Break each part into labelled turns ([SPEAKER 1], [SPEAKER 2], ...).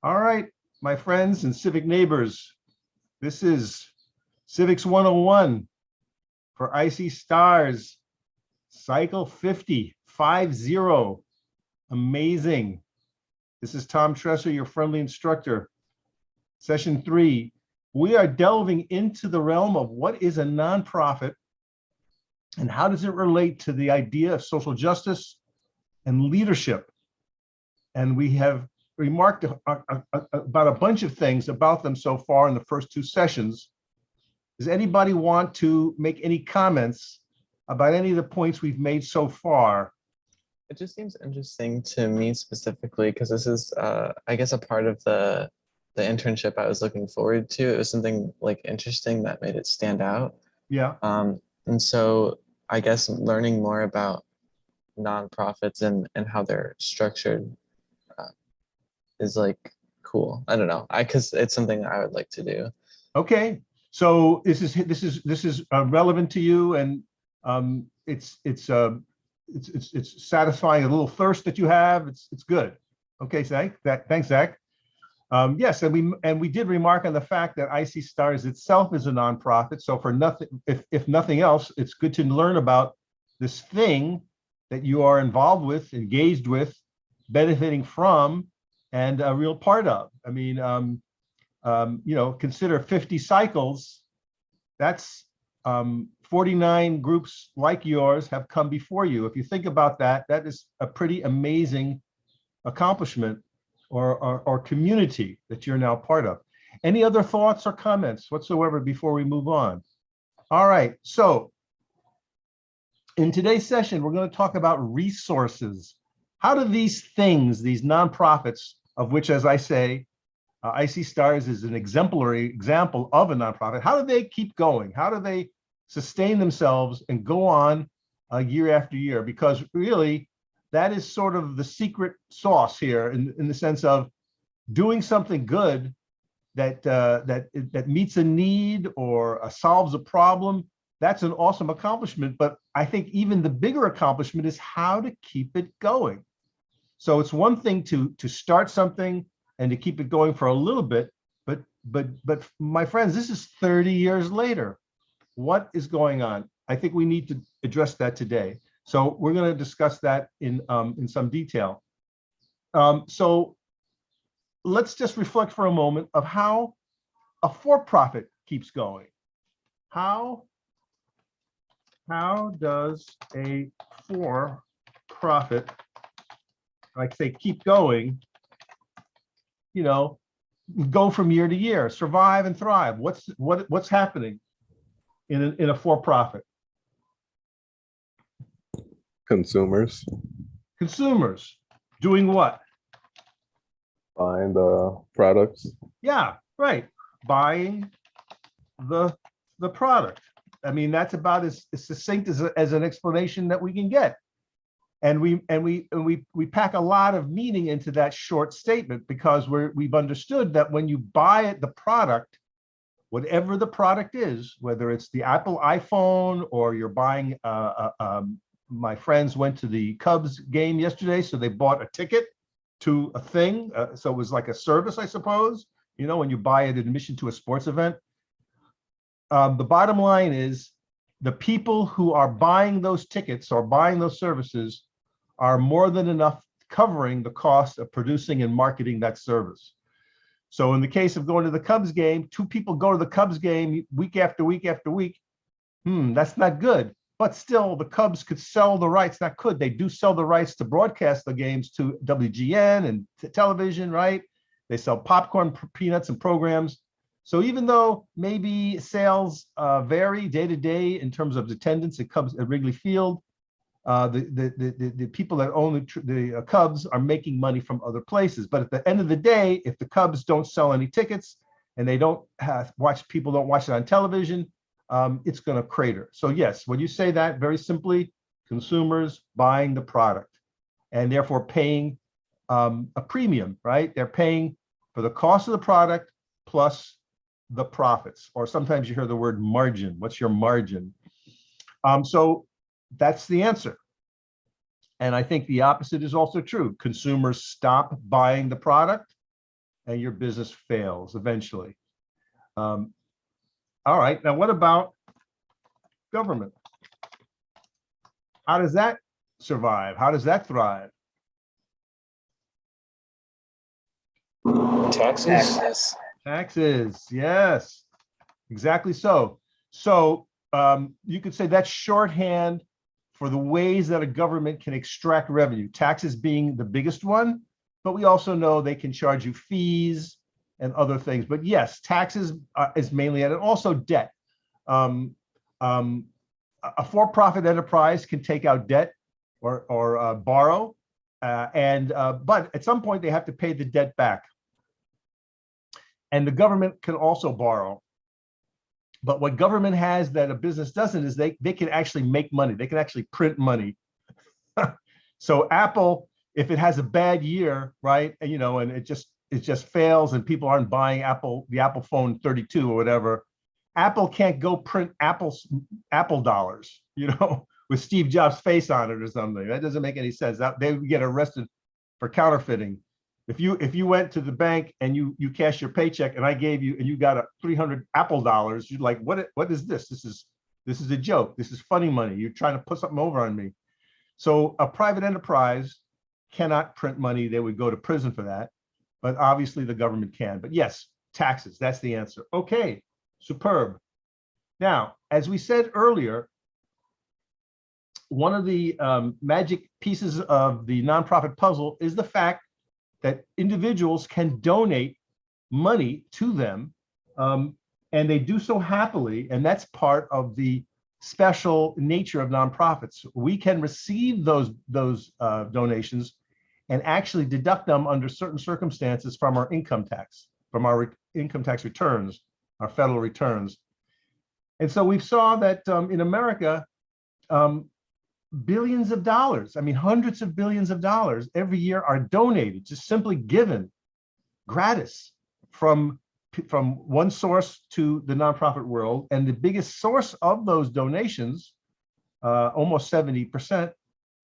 [SPEAKER 1] All right, my friends and civic neighbors, this is Civics 101 for Icy Stars, cycle 50, 50. Amazing. This is Tom Tresser, your friendly instructor. Session 3, we are delving into the realm of what is a nonprofit and how does it relate to the idea of social justice and leadership. And we have remarked about a bunch of things about them so far in the first two sessions. Does anybody want to make any comments about any of the points we've made so far?
[SPEAKER 2] It just seems interesting to me specifically because this is, I guess, a part of the internship I was looking forward to. It was something like interesting that made it stand out.
[SPEAKER 1] Yeah.
[SPEAKER 2] And so I guess learning more about nonprofits and how they're structured is like cool. I don't know, because it's something I would like to do.
[SPEAKER 1] Okay, so this is relevant to you, and it's satisfying a little thirst that you have. It's good. Okay, Zach. Thanks, Zach. Yes, and we did remark on the fact that Icy Stars itself is a nonprofit. So for nothing, if nothing else, it's good to learn about this thing that you are involved with, engaged with, benefiting from, and a real part of. I mean, consider 50 cycles. That's 49 groups like yours have come before you. If you think about that, that is a pretty amazing accomplishment or community that you're now part of. Any other thoughts or comments whatsoever before we move on? All right, so in today's session, we're going to talk about resources. How do these things, these nonprofits, of which, as I say, Icy Stars is an exemplary example of a nonprofit, how do they keep going? How do they sustain themselves and go on year after year? Because really, that is sort of the secret sauce here in the sense of doing something good that meets a need or solves a problem. That's an awesome accomplishment. But I think even the bigger accomplishment is how to keep it going. So it's one thing to start something and to keep it going for a little bit, but my friends, this is 30 years later. What is going on? I think we need to address that today. So we're going to discuss that in some detail. So let's just reflect for a moment of how a for-profit keeps going. How does a for-profit, like say, keep going, go from year to year, survive and thrive? What's happening in a for-profit?
[SPEAKER 3] Consumers
[SPEAKER 1] doing what?
[SPEAKER 3] buying the products.
[SPEAKER 1] Yeah, right. Buying the product. I mean, that's about as succinct as an explanation that we can get. And we pack a lot of meaning into that short statement because we've understood that when you buy the product, whatever the product is, whether it's the Apple iPhone or you're buying, my friends went to the Cubs game yesterday, so they bought a ticket to a thing. So it was like a service, I suppose, when you buy an admission to a sports event. The bottom line is the people who are buying those tickets or buying those services are more than enough covering the cost of producing and marketing that service. So in the case of going to the Cubs game, 2 people go to the Cubs game week after week after week. That's not good. But still, the Cubs could sell the rights. Not could. They do sell the rights to broadcast the games to WGN and television, right? They sell popcorn, peanuts, and programs. So even though maybe sales vary day to day in terms of attendance at Wrigley Field, the people that own the Cubs are making money from other places. But at the end of the day, if the Cubs don't sell any tickets and they don't people don't watch it on television, it's going to crater. So yes, when you say that very simply, consumers buying the product and therefore paying a premium, right? They're paying for the cost of the product plus the profits, or sometimes you hear the word margin. What's your margin? So that's the answer. And I think the opposite is also true. Consumers stop buying the product and your business fails eventually. All right, now what about government? How does that survive? How does that thrive?
[SPEAKER 4] Taxes.
[SPEAKER 1] Taxes, yes, exactly so. So you could say that's shorthand for the ways that a government can extract revenue, taxes being the biggest one, but we also know they can charge you fees and other things. But yes, taxes is mainly it, and also debt. Um, a for-profit enterprise can take out debt or borrow, but at some point they have to pay the debt back. And the government can also borrow. But what government has that a business doesn't is they can actually make money. They can actually print money. So Apple, if it has a bad year, right, and, and it just fails and people aren't buying the Apple phone 32 or whatever, Apple can't go print Apple dollars, with Steve Jobs' face on it or something. That doesn't make any sense. They would get arrested for counterfeiting. If you went to the bank and you cashed your paycheck and I gave you and you got a 300 Apple dollars, you're like, what is this? This is a joke. This is funny money. You're trying to put something over on me. So a private enterprise cannot print money. They would go to prison for that. But obviously the government can. But yes, taxes, that's the answer. Okay, superb. Now, as we said earlier, one of the magic pieces of the nonprofit puzzle is the fact that individuals can donate money to them, and they do so happily, and that's part of the special nature of nonprofits. We can receive those donations and actually deduct them under certain circumstances from our income tax, returns, our federal returns. And so we saw that in America, billions of dollars, I mean, hundreds of billions of dollars every year are donated, just simply given gratis from one source to the nonprofit world. And the biggest source of those donations, almost 70%,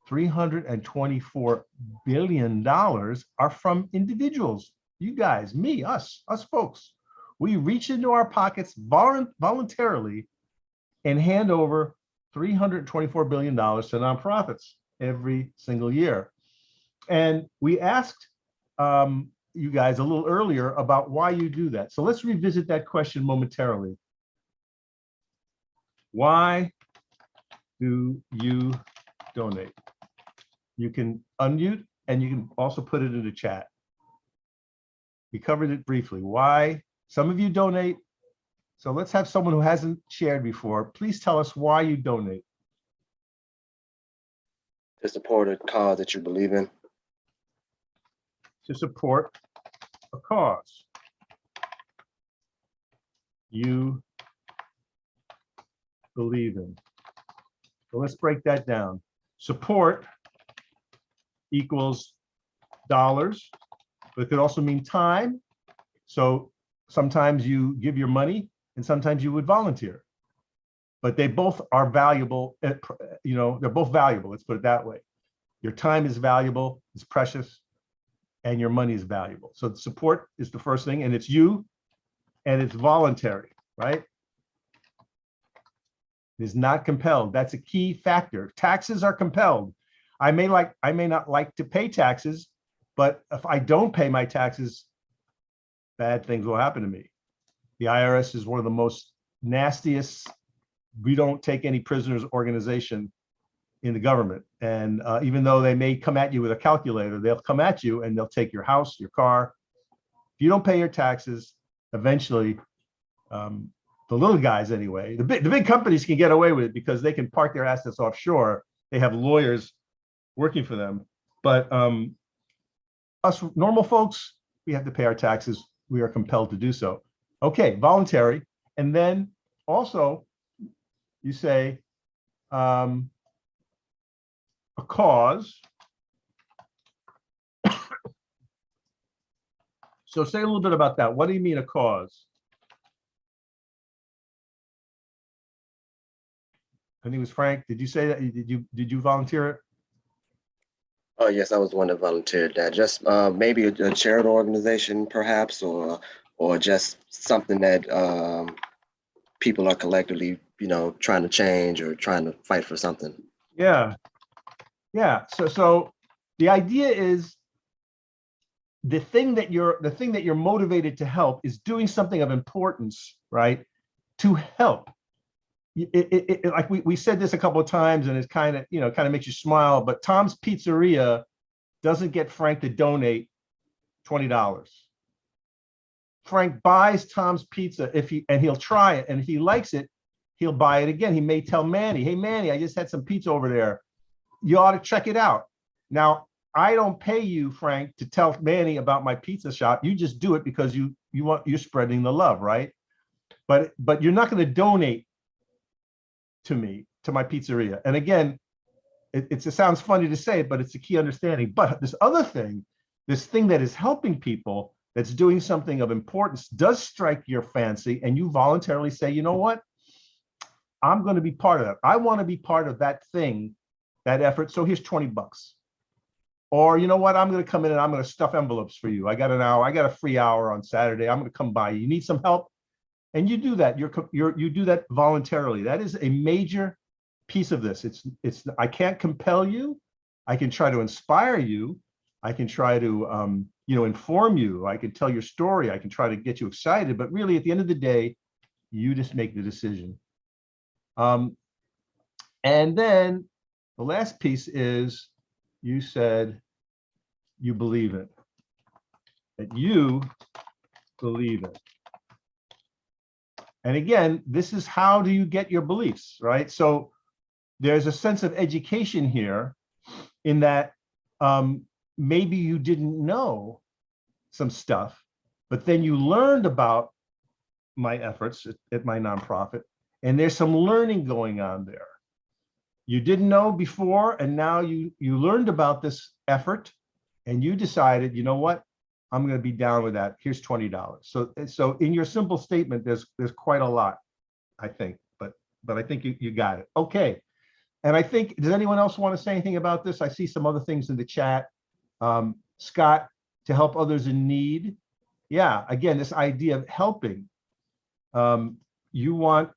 [SPEAKER 1] $324 billion are from individuals. You guys, me, us folks. We reach into our pockets voluntarily and hand over $324 billion to nonprofits every single year. And we asked you guys a little earlier about why you do that. So let's revisit that question momentarily. Why do you donate? You can unmute and you can also put it in the chat. We covered it briefly. Why? Some of you donate. So let's have someone who hasn't shared before. Please tell us why you donate.
[SPEAKER 4] To support a cause that you believe in.
[SPEAKER 1] To support a cause you believe in. So let's break that down. Support equals dollars, but it could also mean time. So sometimes you give your money and sometimes you would volunteer, but they both are valuable. They're both valuable. Let's put it that way. Your time is valuable, it's precious, and your money is valuable. So the support is the first thing, and it's you, and it's voluntary, right? It is not compelled. That's a key factor. Taxes are compelled. I may not like to pay taxes, but if I don't pay my taxes, bad things will happen to me. The IRS is one of the most nastiest, we don't take any prisoners organization in the government. And even though they may come at you with a calculator, they'll come at you and they'll take your house, your car. If you don't pay your taxes, eventually, the little guys anyway, the big companies can get away with it because they can park their assets offshore. They have lawyers working for them. But us normal folks, we have to pay our taxes. We are compelled to do so. Okay, voluntary. And then also you say a cause. So say a little bit about that. What do you mean a cause? I think it was Frank. Did you say that? Did you volunteer it?
[SPEAKER 4] Oh, yes, I was the one that volunteered that. Just maybe a charitable organization, perhaps, or just something that people are collectively, trying to change or trying to fight for something.
[SPEAKER 1] Yeah, yeah. So the idea is the thing that you're motivated to help is doing something of importance, right? To help. Like we said this a couple of times, and it's kind of makes you smile. But Tom's Pizzeria doesn't get Frank to donate $20. Frank buys Tom's Pizza and he'll try it, and if he likes it, he'll buy it again. He may tell Manny, "Hey Manny, I just had some pizza over there. You ought to check it out." Now, I don't pay you, Frank, to tell Manny about my pizza shop. You just do it because you're spreading the love, right? But you're not going to donate to me, to my pizzeria. And again, it sounds funny to say, but it's a key understanding. But this thing that is helping people, that's doing something of importance, does strike your fancy, and you voluntarily say, you know what? I'm going to be part of that. I want to be part of that thing, that effort. So here's $20. Or you know what? I'm going to come in and I'm going to stuff envelopes for you. I got an hour. I got a free hour on Saturday. I'm going to come by. You need some help? And you do that. You do that voluntarily. That is a major piece of this. I can't compel you. I can try to inspire you. I can try to inform you. I can tell your story. I can try to get you excited. But really, at the end of the day, you just make the decision. And then the last piece is, you said you believe it. That you believe it. And again, this is, how do you get your beliefs, right? So there's a sense of education here, in that maybe you didn't know some stuff, but then you learned about my efforts at my nonprofit, and there's some learning going on there. You didn't know before, and now you learned about this effort, and you decided, you know what? I'm going to be down with that. Here's $20. So in your simple statement, there's quite a lot, I think, but I think you got it. Okay. And I think, does anyone else want to say anything about this? I see some other things in the chat. Scott, to help others in need. Yeah, again, this idea of helping. We want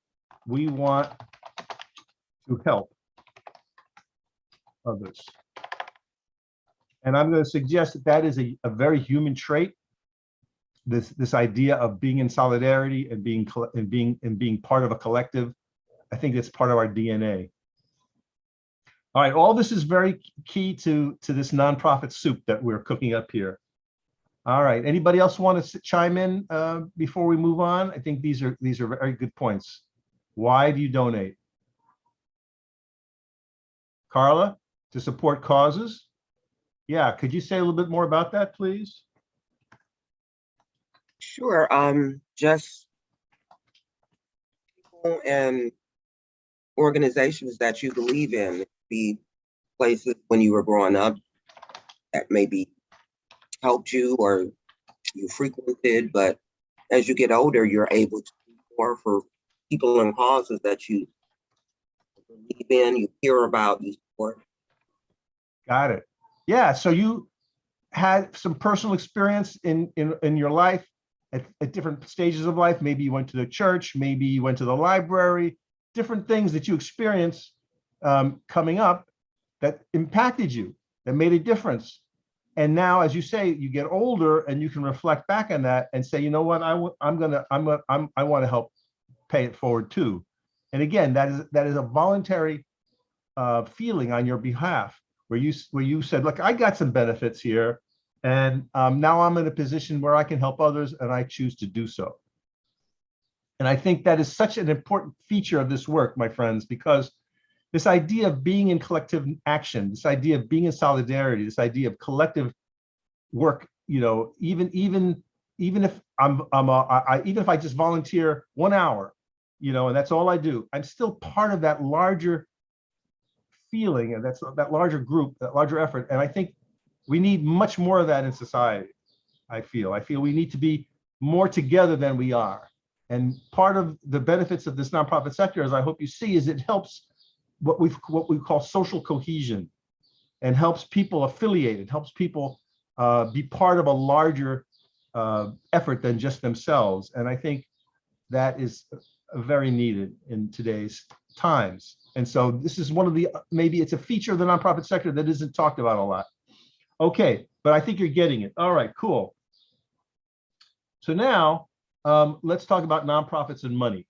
[SPEAKER 1] to help others. And I'm going to suggest that is a very human trait. This idea of being in solidarity and being part of a collective. I think it's part of our DNA. All right, all this is very key to this nonprofit soup that we're cooking up here. All right, anybody else want to chime in before we move on? I think these are very good points. Why do you donate? Carla, to support causes? Yeah, could you say a little bit more about that, please?
[SPEAKER 5] Sure. Just people and organizations that you believe in. Be places when you were growing up that maybe helped you or you frequented, but as you get older, you're able to do more for people and causes that you believe in, you hear about, you support.
[SPEAKER 1] Got it. Yeah, so you had some personal experience in your life at different stages of life. Maybe you went to the church, maybe you went to the library, different things that you experienced coming up that impacted you, that made a difference. And now, as you say, you get older and you can reflect back on that and say, you know what, I want to help pay it forward too. And again, that is a voluntary feeling on your behalf, where you said, look, I got some benefits here, and now I'm in a position where I can help others, and I choose to do so. And I think that is such an important feature of this work, my friends, because this idea of being in collective action, this idea of being in solidarity, this idea of collective work, even if even if I just volunteer 1 hour, and that's all I do, I'm still part of that larger feeling, and that's that larger group, that larger effort. And I think we need much more of that in society. I feel we need to be more together than we are. And part of the benefits of this nonprofit sector, as I hope you see, is it helps what we call social cohesion. and helps people affiliated, helps people be part of a larger effort than just themselves. And I think that is very needed in today's times. And so this is one of the, maybe it's a feature of the nonprofit sector that isn't talked about a lot. Okay, but I think you're getting it. All right, cool. So now let's talk about nonprofits and money.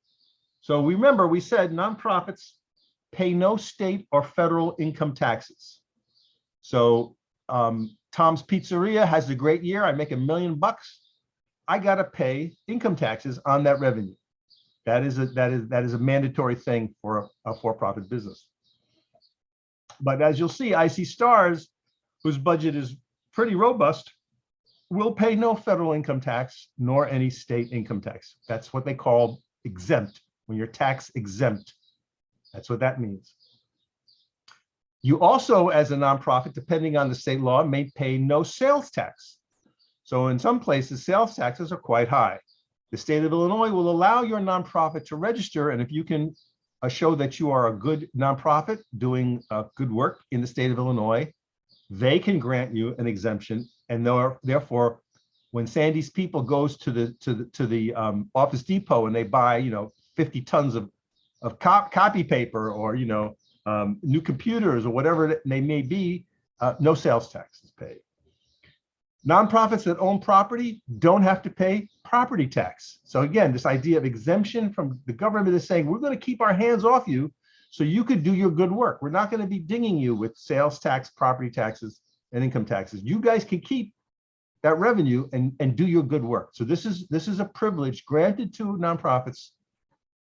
[SPEAKER 1] So remember, we said nonprofits pay no state or federal income taxes. So Tom's Pizzeria has a great year. I make $1 million. I got to pay income taxes on that revenue. That is a mandatory thing for a for-profit business. But as you'll see, IC Stars, whose budget is pretty robust, will pay no federal income tax nor any state income tax. That's what they call exempt. When you're tax exempt, that's what that means. You also, as a nonprofit, depending on the state law, may pay no sales tax. So in some places, sales taxes are quite high. The state of Illinois will allow your nonprofit to register, and if you can show that you are a good nonprofit doing good work in the state of Illinois, they can grant you an exemption. And therefore, when Sandy's people goes to the Office Depot and they buy 50 tons of copy paper or new computers or whatever they may be, no sales tax is paid. Nonprofits that own property don't have to pay property tax. So again, this idea of exemption from the government is saying, we're going to keep our hands off you so you could do your good work. We're not going to be dinging you with sales tax, property taxes, and income taxes. You guys can keep that revenue and do your good work. So this is a privilege granted to nonprofits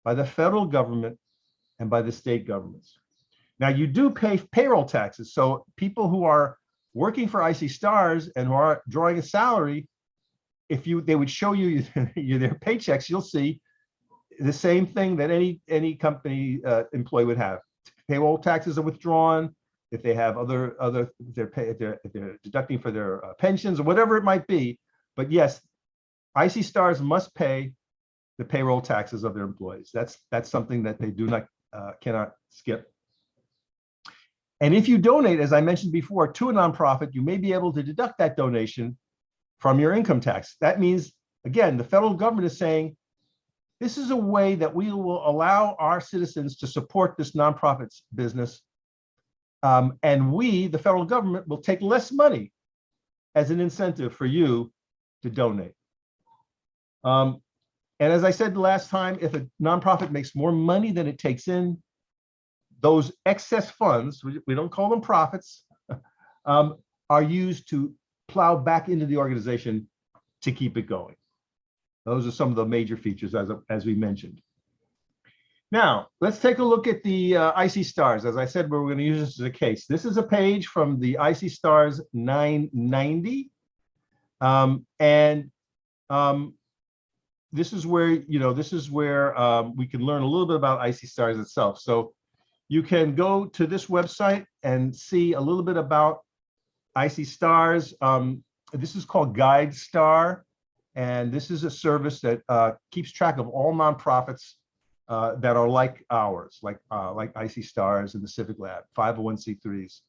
[SPEAKER 1] by the federal government and by the state governments. Now you do pay payroll taxes. So people who are working for IC Stars and who are drawing a salary, they would show you their paychecks, you'll see the same thing that any company employee would have. Payroll taxes are withdrawn. If they have if they're deducting for their pensions or whatever it might be. But yes, IC Stars must pay the payroll taxes of their employees. That's something that they cannot skip. And if you donate, as I mentioned before, to a nonprofit, you may be able to deduct that donation from your income tax. That means, again, the federal government is saying, this is a way that we will allow our citizens to support this nonprofit's business. And we, the federal government, will take less money as an incentive for you to donate. And as I said the last time, if a nonprofit makes more money than it takes in, those excess funds, we don't call them profits, are used to plow back into the organization to keep it going. Those are some of the major features as we mentioned. Now, let's take a look at the IC Stars. As I said, we're going to use this as a case. This is a page from the IC Stars 990. This is where, we can learn a little bit about IC Stars itself. So you can go to this website and see a little bit about IC Stars. This is called GuideStar, and this is a service that keeps track of all nonprofits that are like ours, like IC Stars and the Civic Lab, 501c3s.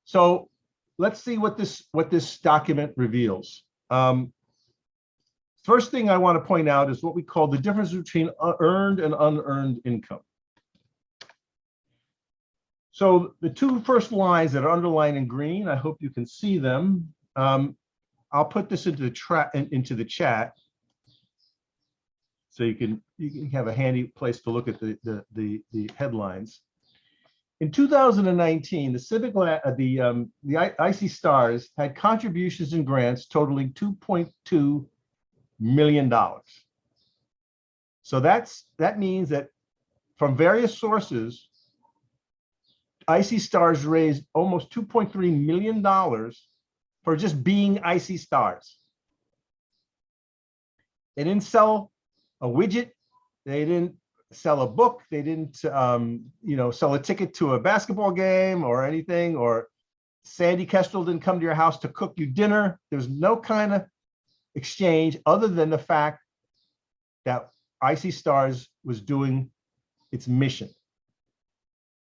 [SPEAKER 1] So let's see what this document reveals. First thing I want to point out is what we call the difference between earned and unearned income. So the two first lines that are underlined in green, I hope you can see them. I'll put this into the chat so you can have a handy place to look at the headlines. In 2019, the Civic Lab, the IC Stars had contributions and grants totaling $2.2 million. So that means that from various sources, IC Stars raised almost $2.3 million for just being IC Stars. They didn't sell a widget. They didn't sell a book. They didn't, sell a ticket to a basketball game or anything. Or Sandy Kestrel didn't come to your house to cook you dinner. There's no kind of exchange other than the fact that IC Stars was doing its mission.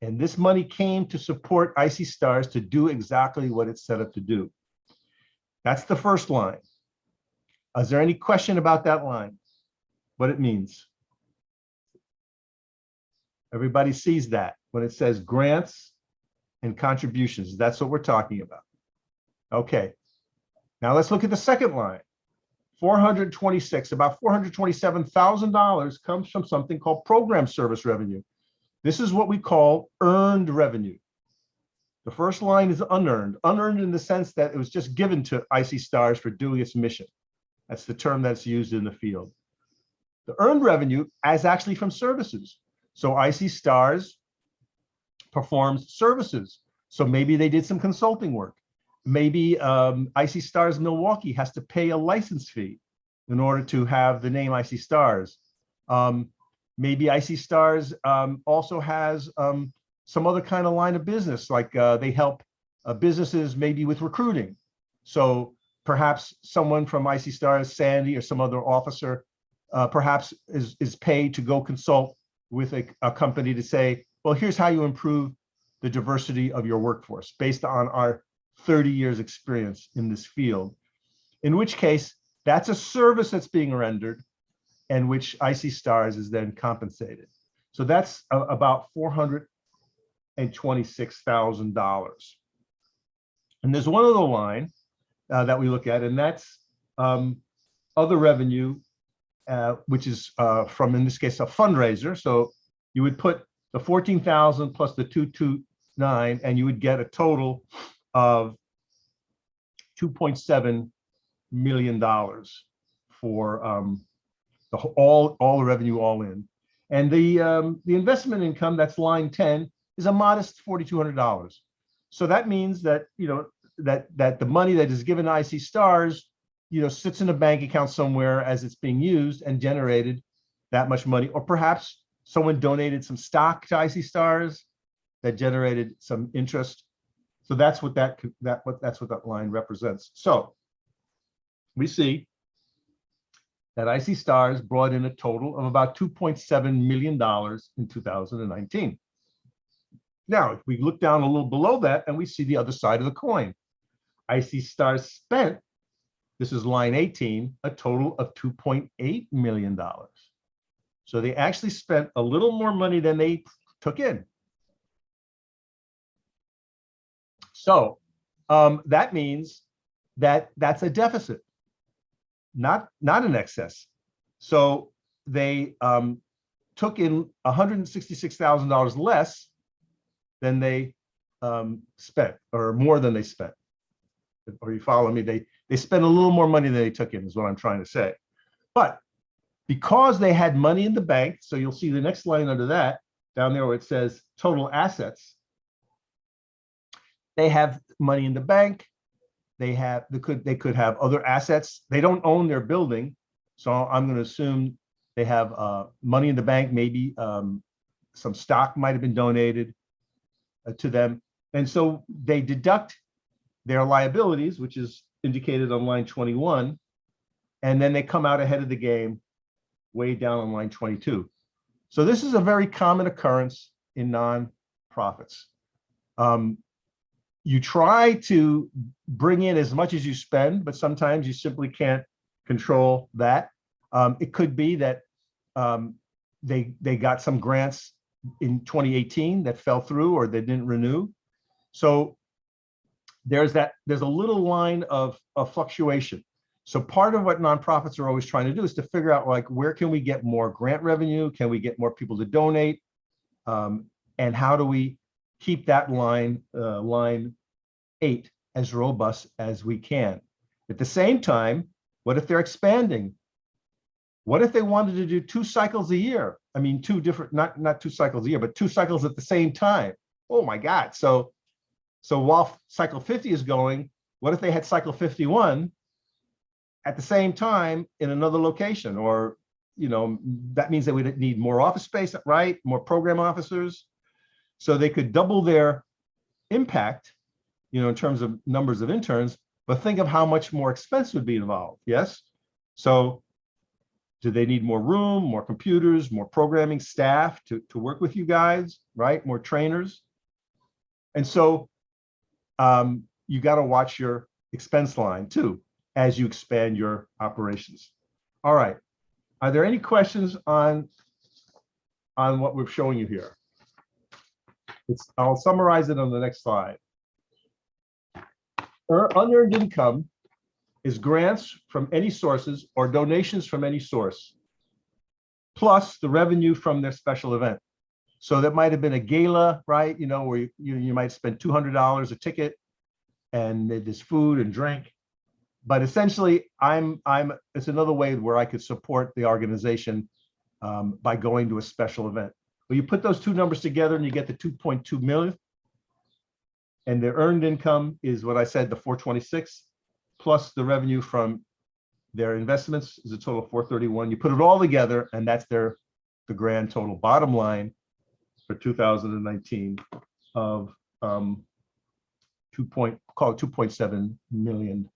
[SPEAKER 1] And this money came to support Icy Stars to do exactly what it's set up to do. That's the first line. Is there any question about that line? What it means? Everybody sees that when it says grants and contributions. That's what we're talking about. Okay. Now let's look at the second line. 426, about $427,000 comes from something called program service revenue. This is what we call earned revenue. The first line is unearned, unearned in the sense that it was just given to Icy Stars for doing its mission. That's the term that's used in the field. The earned revenue is actually from services. So Icy Stars performs services. So maybe they did some consulting work. Maybe Icy Stars Milwaukee has to pay a license fee in order to have the name Icy Stars. Maybe Icy Stars also has some other kind of line of business, like they help businesses maybe with recruiting. So perhaps someone from Icy Stars, Sandy, or some other officer, perhaps is paid to go consult with a company to say, well, here's how you improve the diversity of your workforce based on our 30 years experience in this field. In which case, that's a service that's being rendered and which Icy Stars is then compensated. So that's about $426,000. And there's one other line that we look at, and that's other revenue, which is from, in this case, a fundraiser. So you would put the 14,000 plus the 229, and you would get a total of $2.7 million for all the revenue all in. And the investment income, that's line 10, is a modest $4,200. So that means that, you know, that the money that is given to Icy Stars, you know, sits in a bank account somewhere as it's being used and generated that much money. Or perhaps someone donated some stock to Icy Stars that generated some interest. So that's what that line represents. So we see that Icy Stars brought in a total of about $2.7 million in 2019. Now, if we look down a little below that and we see the other side of the coin, Icy Stars spent, this is line 18, a total of $2.8 million. So they actually spent a little more money than they took in. So that means that that's a deficit, not an excess. So they took in $166,000 less than they spent, or more than they spent. Or you follow me? They spent a little more money than they took in, is what I'm trying to say. But because they had money in the bank, so you'll see the next line under that, down there where it says total assets, they have money in the bank. They could have other assets. They don't own their building, so I'm going to assume they have money in the bank. Maybe some stock might have been donated to them, and so they deduct their liabilities, which is indicated on line 21, and then they come out ahead of the game, way down on line 22. So this is a very common occurrence in nonprofits. You try to bring in as much as you spend, but sometimes you simply can't control that. It could be that they got some grants in 2018 that fell through or they didn't renew. So there's a little line of fluctuation. So part of what nonprofits are always trying to do is to figure out, like, where can we get more grant revenue? Can we get more people to donate? And how do we keep that line 8 as robust as we can? At the same time, what if they're expanding? What if they wanted to do 2 cycles a year? I mean, 2 different, not 2 cycles a year, but 2 cycles at the same time. Oh my God. So while cycle 50 is going, what if they had cycle 51 at the same time in another location? Or, you know, that means that we need more office space, right? More program officers. So they could double their impact, you know, in terms of numbers of interns, but think of how much more expense would be involved. Yes. So Do they need more room, more computers, more programming staff to work with you guys, right? More trainers. And so you got to watch your expense line too as you expand your operations. All right. Are there any questions on what we're showing you here? I'll summarize it on the next slide. Unearned income is grants from any sources or donations from any source, plus the revenue from their special event. So that might have been a gala, right? You know, where you might spend $200 a ticket and there's food and drink. But essentially, it's another way where I could support the organization by going to a special event. Well, you put those two numbers together and you get the 2.2 million. And their earned income is what I said, the 426, plus the revenue from their investments is a total of 431. You put it all together, and that's the grand total bottom line for 2019 of $2.7 million.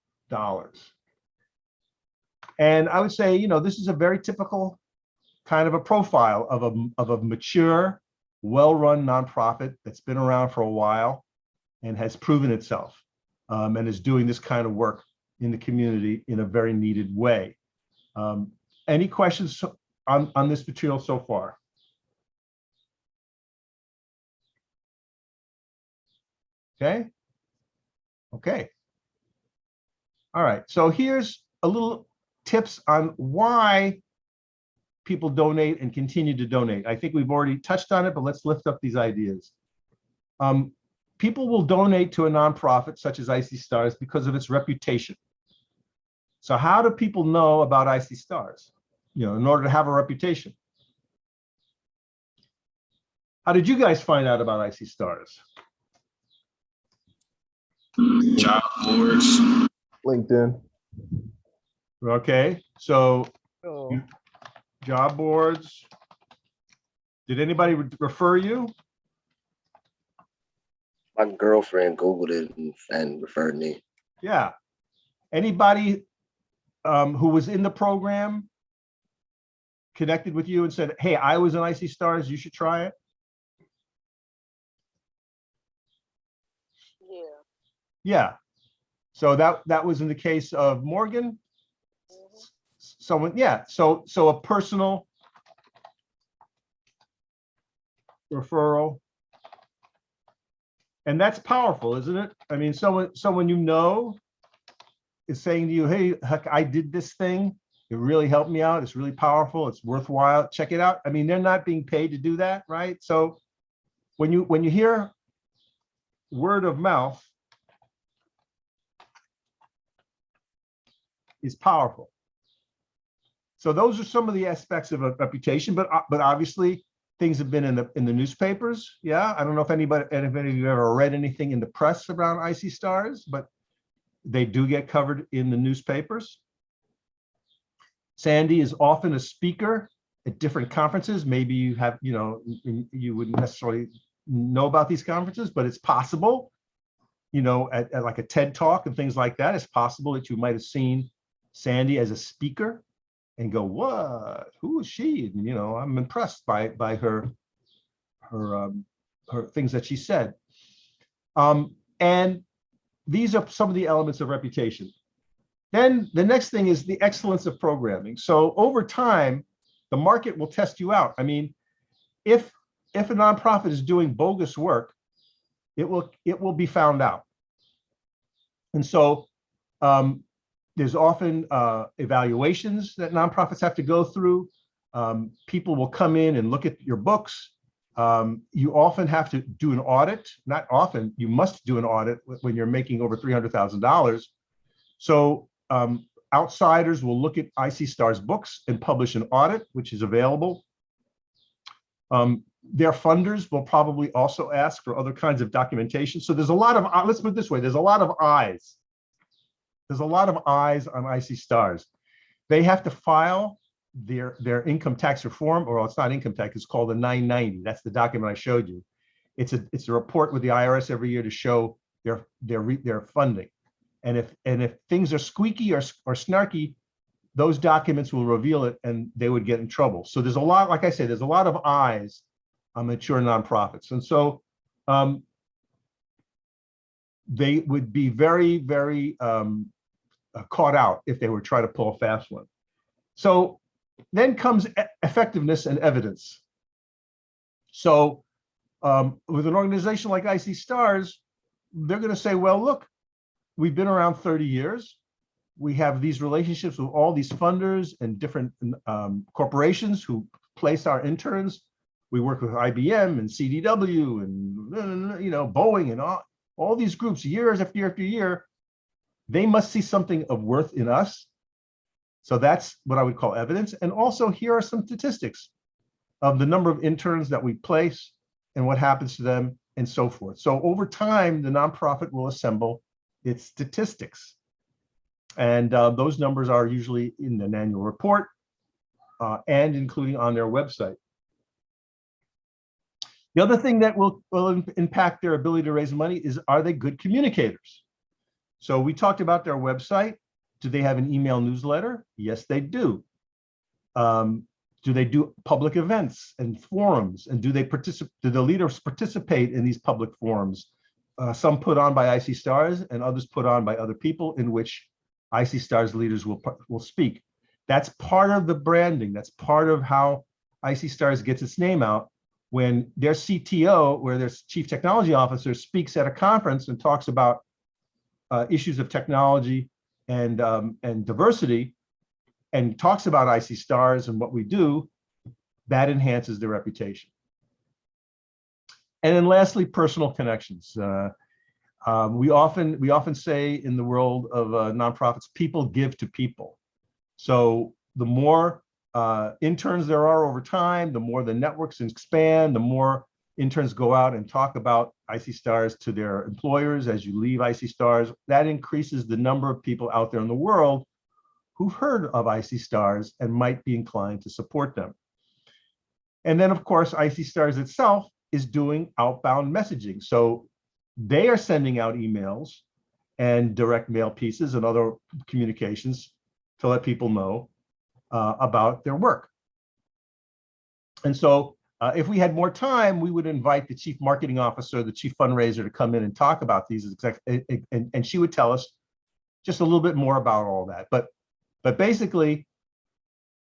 [SPEAKER 1] And I would say, you know, this is a very typical kind of a profile of a mature, well-run nonprofit that's been around for a while and has proven itself and is doing this kind of work in the community in a very needed way. Any questions on this material so far? Okay. Okay. All right. So here's a little tips on why people donate and continue to donate. I think we've already touched on it, but let's lift up these ideas. People will donate to a nonprofit such as IC Stars because of its reputation. So how do people know about IC Stars? You know, in order to have a reputation. How did you guys find out about IC Stars?
[SPEAKER 6] Job boards.
[SPEAKER 3] LinkedIn.
[SPEAKER 1] Okay, so job boards. Did anybody refer you?
[SPEAKER 4] My girlfriend Googled it and referred me.
[SPEAKER 1] Yeah. Anybody who was in the program connected with you and said, hey, I was in IC Stars, you should try it? Yeah. So that was in the case of Morgan. Someone, yeah. So a personal referral. And that's powerful, isn't it? I mean, someone you know is saying to you, hey, heck, I did this thing. It really helped me out. It's really powerful. It's worthwhile. Check it out. I mean, they're not being paid to do that, right? So when you hear word of mouth is powerful. So those are some of the aspects of a reputation, but obviously things have been in the newspapers. Yeah, I don't know if any of you ever read anything in the press around IC Stars, but they do get covered in the newspapers. Sandy is often a speaker at different conferences. Maybe you have, you know, you wouldn't necessarily know about these conferences, but it's possible, you know, at like a TED Talk and things like that, it's possible that you might have seen Sandy as a speaker and go, what? Who is she? And, you know, I'm impressed by her things that she said. And these are some of the elements of reputation. Then the next thing is the excellence of programming. So over time, the market will test you out. I mean, if a nonprofit is doing bogus work, it will be found out. And so there's often evaluations that nonprofits have to go through. People will come in and look at your books. You often have to do an audit. Not often, you must do an audit when you're making over $300,000. So outsiders will look at IC Stars books and publish an audit, which is available. Their funders will probably also ask for other kinds of documentation. So there's a lot of, let's put it this way, there's a lot of eyes. There's a lot of eyes on IC Stars. They have to file their income tax reform, or it's not income tax, it's called a 990. That's the document I showed you. It's a report with the IRS every year to show their funding. And if things are squeaky or snarky, those documents will reveal it and they would get in trouble. So there's a lot, like I say, there's a lot of eyes on mature nonprofits. And so they would be very, very caught out if they were trying to pull a fast one. So then comes effectiveness and evidence. So with an organization like IC Stars, they're going to say, well, look, we've been around 30 years. We have these relationships with all these funders and different corporations who place our interns. We work with IBM and CDW and Boeing and all these groups years after year after year. They must see something of worth in us. So that's what I would call evidence. And also here are some statistics of the number of interns that we place and what happens to them and so forth. So over time, the nonprofit will assemble its statistics. And those numbers are usually in an annual report and including on their website. The other thing that will impact their ability to raise money is, are they good communicators? So we talked about their website. Do they have an email newsletter? Yes, they do. Do they do public events and forums? And do the leaders participate in these public forums? Some put on by IC Stars and others put on by other people, in which IC Stars leaders will speak. That's part of the branding. That's part of how IC Stars gets its name out. When their CTO, where their chief technology officer, speaks at a conference and talks about issues of technology and diversity, and talks about IC Stars and what we do, that enhances their reputation. And then lastly, personal connections. We often say in the world of nonprofits, people give to people. So the more interns there are over time, the more the networks expand, the more interns go out and talk about IC Stars to their employers as you leave IC Stars. That increases the number of people out there in the world who've heard of IC Stars and might be inclined to support them. And then, of course, IC Stars itself is doing outbound messaging. So they are sending out emails and direct mail pieces and other communications to let people know about their work. And so if we had more time, we would invite the chief marketing officer, the chief fundraiser, to come in and talk about these, and she would tell us just a little bit more about all that. But basically,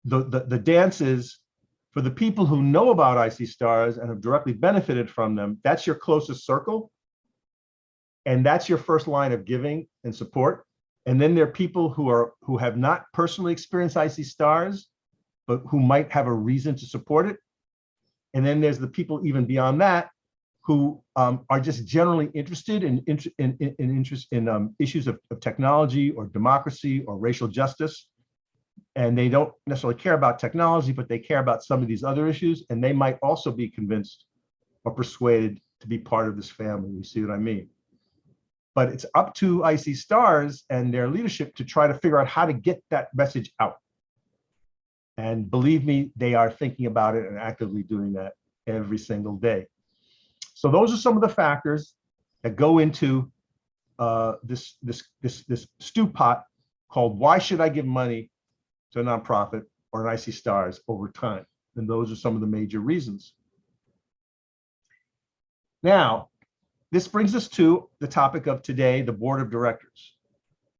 [SPEAKER 1] the dance is, for the people who know about IC Stars and have directly benefited from them, that's your closest circle. And that's your first line of giving and support. And then there are people who have not personally experienced IC Stars, but who might have a reason to support it. And then there's the people even beyond that who are just generally interested in issues of technology or democracy or racial justice. And they don't necessarily care about technology, but they care about some of these other issues. And they might also be convinced or persuaded to be part of this family. You see what I mean? But it's up to IC Stars and their leadership to try to figure out how to get that message out. And believe me, they are thinking about it and actively doing that every single day. So those are some of the factors that go into this stew pot called "Why should I give money to a nonprofit or an IC Stars over time?" And those are some of the major reasons. Now, this brings us to the topic of today, the board of directors.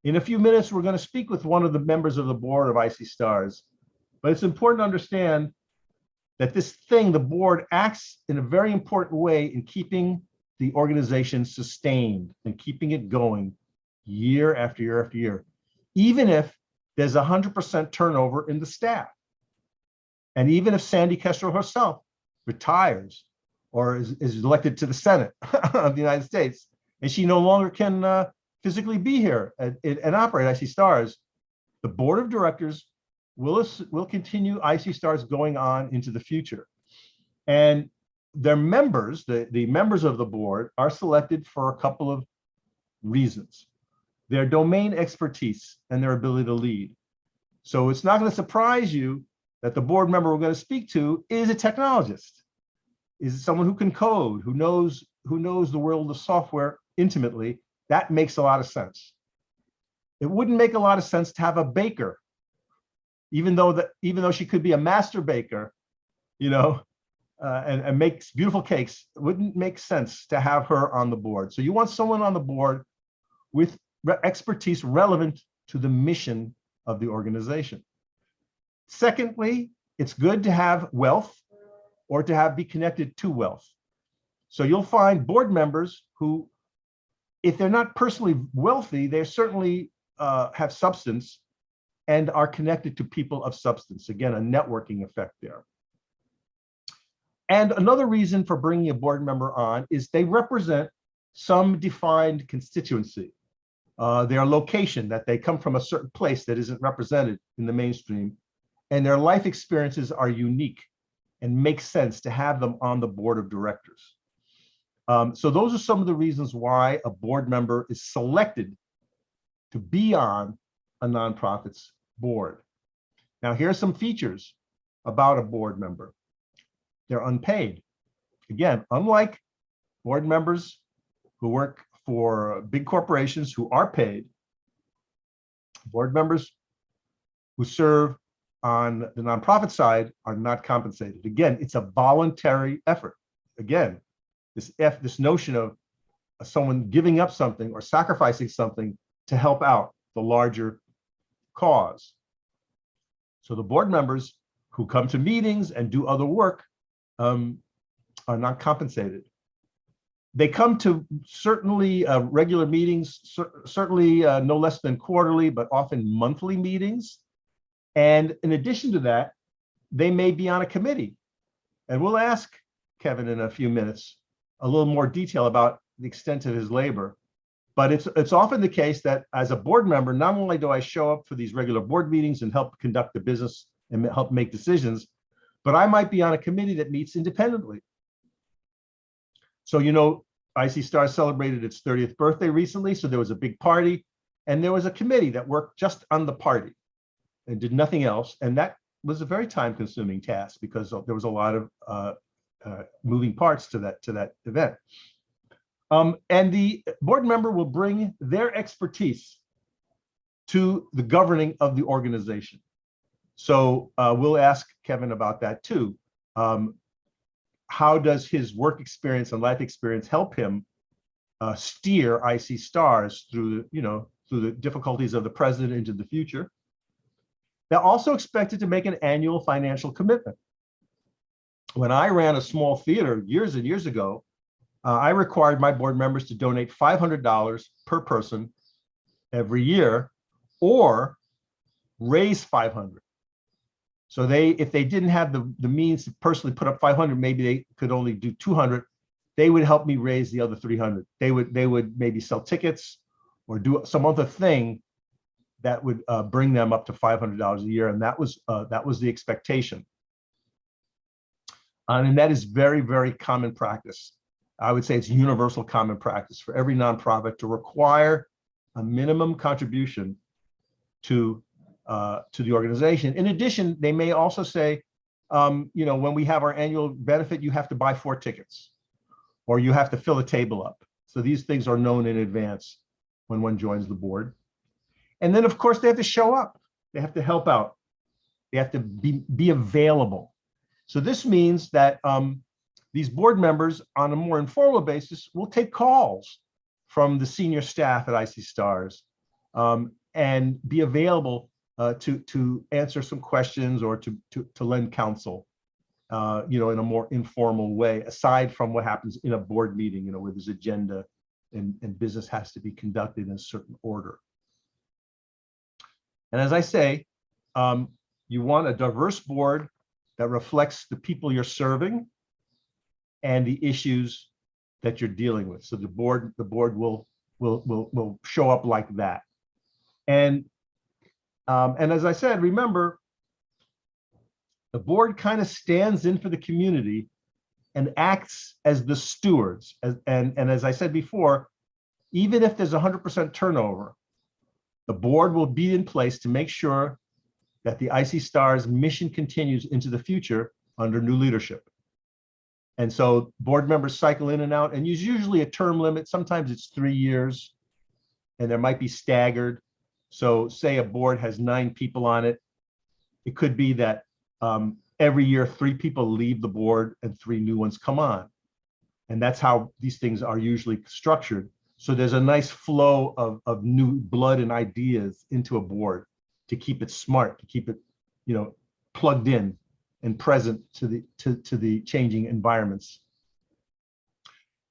[SPEAKER 1] In a few minutes, we're going to speak with one of the members of the board of IC Stars, but it's important to understand that this thing, the board, acts in a very important way in keeping the organization sustained and keeping it going year after year after year, even if there's 100% turnover in the staff. And even if Sandy Kestrel herself retires or is elected to the Senate of the United States, and she no longer can physically be here and operate IC Stars, the board of directors will continue IC Stars going on into the future. And their members, the members of the board, are selected for a couple of reasons. Their domain expertise and their ability to lead. So it's not going to surprise you that the board member we're going to speak to is a technologist, is someone who can code, who knows the world of software intimately. That makes a lot of sense. It wouldn't make a lot of sense to have a baker even though she could be a master baker, you know, and makes beautiful cakes, it wouldn't make sense to have her on the board. So you want someone on the board with expertise relevant to the mission of the organization. Secondly, it's good to have wealth or to be connected to wealth. So you'll find board members who, if they're not personally wealthy, they certainly have substance and are connected to people of substance. Again, a networking effect there. And another reason for bringing a board member on is they represent some defined constituency. Their location, that they come from a certain place that isn't represented in the mainstream, and their life experiences are unique and make sense to have them on the board of directors. So those are some of the reasons why a board member is selected to be on a nonprofit's board. Now, here are some features about a board member. They're unpaid. Again, unlike board members who work for big corporations who are paid, board members who serve on the nonprofit side are not compensated. Again, it's a voluntary effort. Again, this notion of someone giving up something or sacrificing something to help out the larger cause. So the board members who come to meetings and do other work are not compensated. They come to certainly regular meetings, certainly no less than quarterly, but often monthly meetings. And in addition to that, they may be on a committee. And we'll ask Kevin in a few minutes a little more detail about the extent of his labor. But it's often the case that as a board member, not only do I show up for these regular board meetings and help conduct the business and help make decisions, but I might be on a committee that meets independently. So, you know, IC Star celebrated its 30th birthday recently, so there was a big party, and there was a committee that worked just on the party and did nothing else. And that was a very time-consuming task because there was a lot of moving parts to that event. And the board member will bring their expertise to the governing of the organization. So we'll ask Kevin about that too. How does his work experience and life experience help him steer IC Stars through the difficulties of the present into the future? They're also expected to make an annual financial commitment. When I ran a small theater years and years ago, I required my board members to donate $500 per person every year, or raise $500. So if they didn't have the means to personally put up 500, maybe they could only do 200. They would help me raise the other 300. They would maybe sell tickets or do some other thing that would bring them up to $500 a year, and that was the expectation. And that is very, very common practice. I would say it's universal common practice for every nonprofit to require a minimum contribution to the organization. In addition, they may also say, when we have our annual benefit, you have to buy 4 tickets, or you have to fill a table up. So these things are known in advance when one joins the board. And then, of course, they have to show up. They have to help out. They have to be available. So this means that these board members, on a more informal basis, will take calls from the senior staff at IC Stars and be available to answer some questions or to lend counsel, in a more informal way, aside from what happens in a board meeting, where there's agenda and business has to be conducted in a certain order. And as I say, you want a diverse board that reflects the people you're serving and the issues that you're dealing with. So the board will show up like that. And as I said, remember, the board kind of stands in for the community and acts as the stewards. And as I said before, even if there's 100% turnover, the board will be in place to make sure that the IC Stars mission continues into the future under new leadership. And so board members cycle in and out, and there's usually a term limit. Sometimes it's 3 years, and there might be staggered. So say a board has 9 people on it, It could be that every year 3 people leave the board and 3 new ones come on. And that's how these things are usually structured. So there's a nice flow of new blood and ideas into a board to keep it smart, to keep it, plugged in and present to the changing environments.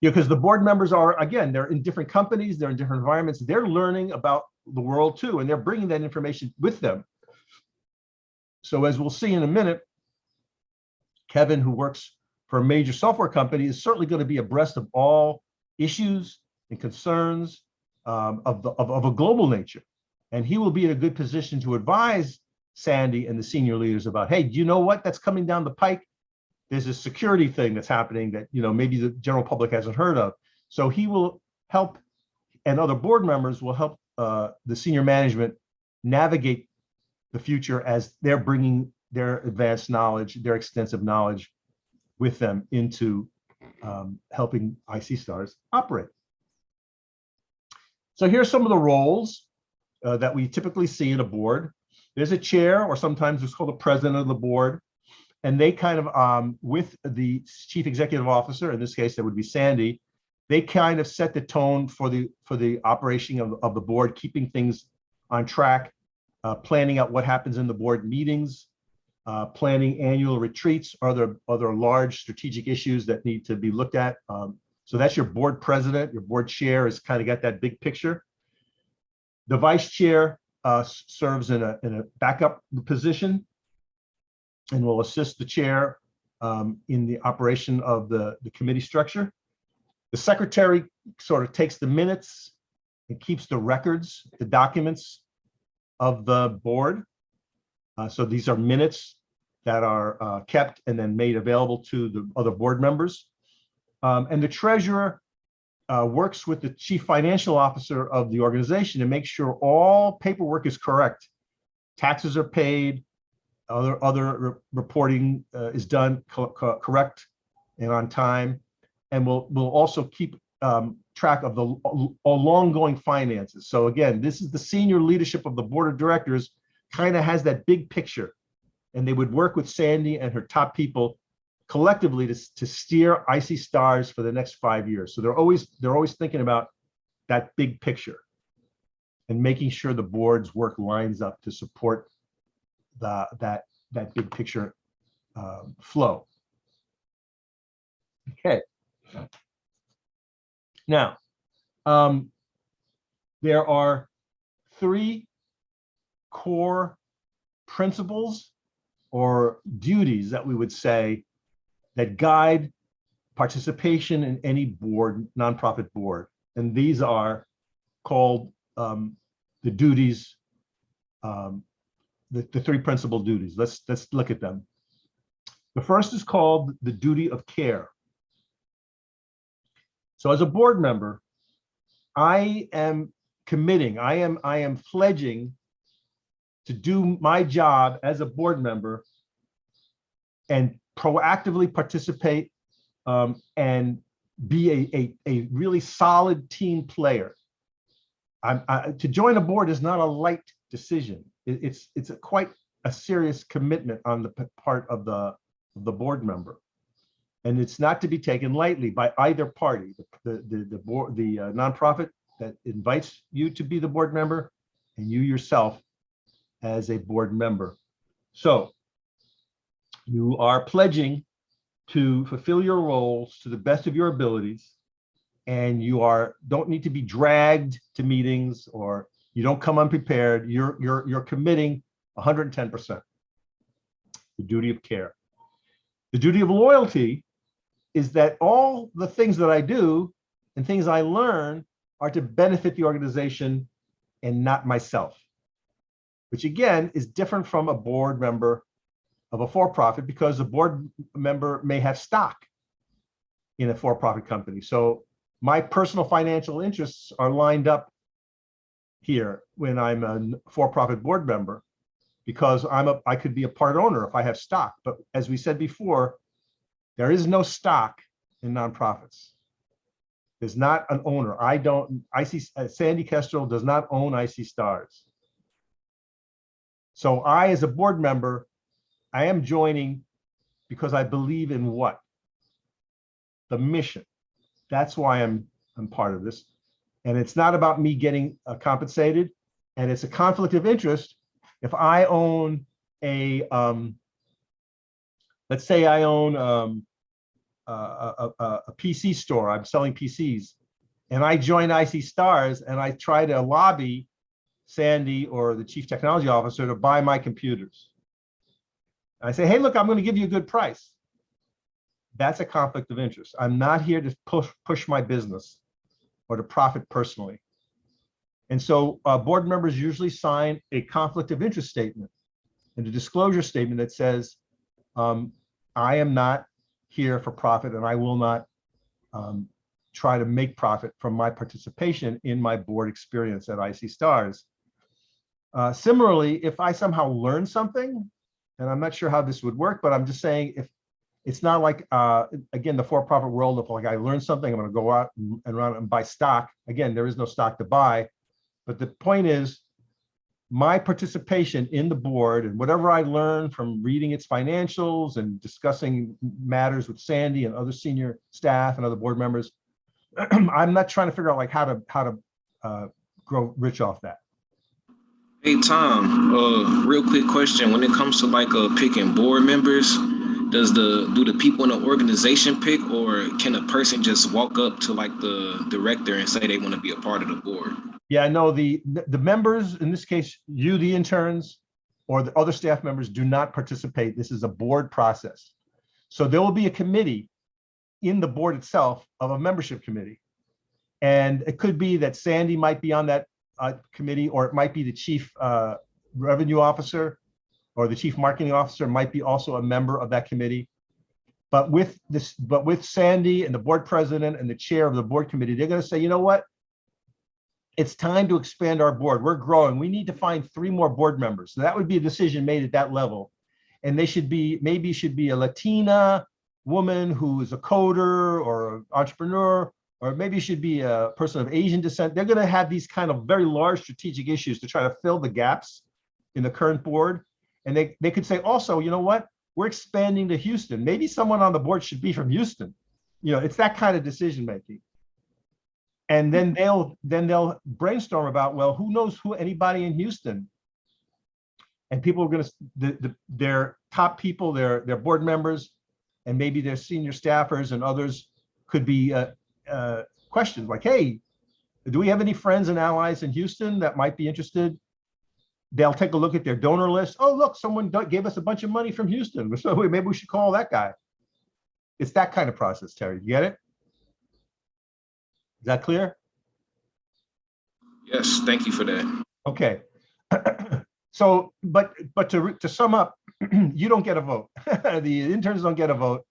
[SPEAKER 1] Because the board members are, again, they're in different companies, they're in different environments, they're learning about the world too, and they're bringing that information with them. So as we'll see in a minute, Kevin, who works for a major software company, is certainly going to be abreast of all issues and concerns of a global nature. And he will be in a good position to advise Sandy and the senior leaders about, hey, do you know what that's coming down the pike? There's a security thing that's happening that maybe the general public hasn't heard of. So he will help, and other board members will help the senior management navigate the future as they're bringing their advanced knowledge, their extensive knowledge with them into helping IC Stars operate. So here's some of the roles that we typically see in a board. There's a chair, or sometimes it's called a president of the board. And they kind of, with the chief executive officer, in this case, that would be Sandy, they kind of set the tone for the operation of the board, keeping things on track, planning out what happens in the board meetings, planning annual retreats, other large strategic issues that need to be looked at. So that's your board president. Your board chair has kind of got that big picture. The vice chair serves in a backup position and will assist the chair in the operation of the committee structure. The secretary sort of takes the minutes and keeps the records, the documents of the board. So these are minutes that are kept and then made available to the other board members. And the treasurer works with the chief financial officer of the organization to make sure all paperwork is correct. Taxes are paid, other reporting is done correct and on time, and we'll also keep track of the ongoing finances. So again, this is the senior leadership of the board of directors kind of has that big picture, and they would work with Sandy and her top people collectively to steer IC Stars for the next 5 years. So they're always thinking about that big picture and making sure the board's work lines up to support that big picture flow. Okay. Now, there are 3 core principles or duties that we would say that guide participation in any board, nonprofit board. And these are called the duties, the 3 principal duties. Let's look at them. The first is called the duty of care. So as a board member, I am committing, I am pledging to do my job as a board member and proactively participate and be a really solid team player. To join a board is not a light decision. It's quite a serious commitment on the part of the board member, and it's not to be taken lightly by either party. The board, the nonprofit that invites you to be the board member, and you yourself as a board member. So you are pledging to fulfill your roles to the best of your abilities, and you don't need to be dragged to meetings, or you don't come unprepared. You're committing 110%. The duty of care. The duty of loyalty is that all the things that I do and things I learn are to benefit the organization and not myself, which again is different from a board member of a for-profit, because a board member may have stock in a for-profit company. So my personal financial interests are lined up here when I'm a for-profit board member, because I could be a part owner if I have stock. But as we said before, there is no stock in nonprofits. There's not an owner. Sandy Kestrel does not own IC Stars. So I, as a board member, I am joining because I believe in what? The mission. That's why I'm part of this. And it's not about me getting compensated. And it's a conflict of interest. If I own a, let's say I own a PC store, I'm selling PCs, and I join IC Stars and I try to lobby Sandy or the chief technology officer to buy my computers. I say, hey, look, I'm going to give you a good price. That's a conflict of interest. I'm not here to push my business or to profit personally. And so board members usually sign a conflict of interest statement and a disclosure statement that says, I am not here for profit and I will not try to make profit from my participation in my board experience at IC Stars. Similarly, if I somehow learn something, and I'm not sure how this would work, but I'm just saying, if it's not like, again, the for-profit world, if like I learn something, I'm going to go out and run and buy stock. Again, there is no stock to buy. But the point is, my participation in the board and whatever I learn from reading its financials and discussing matters with Sandy and other senior staff and other board members, I'm not trying to figure out like how to grow rich off that.
[SPEAKER 6] Hey Tom, real quick question. When it comes to like picking board members, do the people in the organization pick, or can a person just walk up to like the director and say they want to be a part of the board?
[SPEAKER 1] Yeah, no, the members, in this case, you, the interns, or the other staff members do not participate. This is a board process. So there will be a committee in the board itself of a membership committee. And it could be that Sandy might be on that committee, or it might be the chief revenue officer or the chief marketing officer might be also a member of that committee. But with Sandy and the board president and the chair of the board committee, they're going to say, you know what? It's time to expand our board. We're growing. We need to find 3 more board members. So that would be a decision made at that level. And they should be, maybe should be a Latina woman who is a coder or an entrepreneur, or maybe should be a person of Asian descent. They're going to have these kind of very large strategic issues to try to fill the gaps in the current board. And they could say also, you know what? We're expanding to Houston. Maybe someone on the board should be from Houston. You know, it's that kind of decision making. And then they'll brainstorm about, well, who knows anybody in Houston? And people are going to, their top people, their board members, and maybe their senior staffers and others could be questions like, hey, do we have any friends and allies in Houston that might be interested? They'll take a look at their donor list. Oh, look, someone gave us a bunch of money from Houston. So maybe we should call that guy. It's that kind of process, Terry. You get it? Is that clear?
[SPEAKER 6] Yes, thank you for that.
[SPEAKER 1] Okay. So, but to sum up, you don't get a vote. The interns don't get a vote,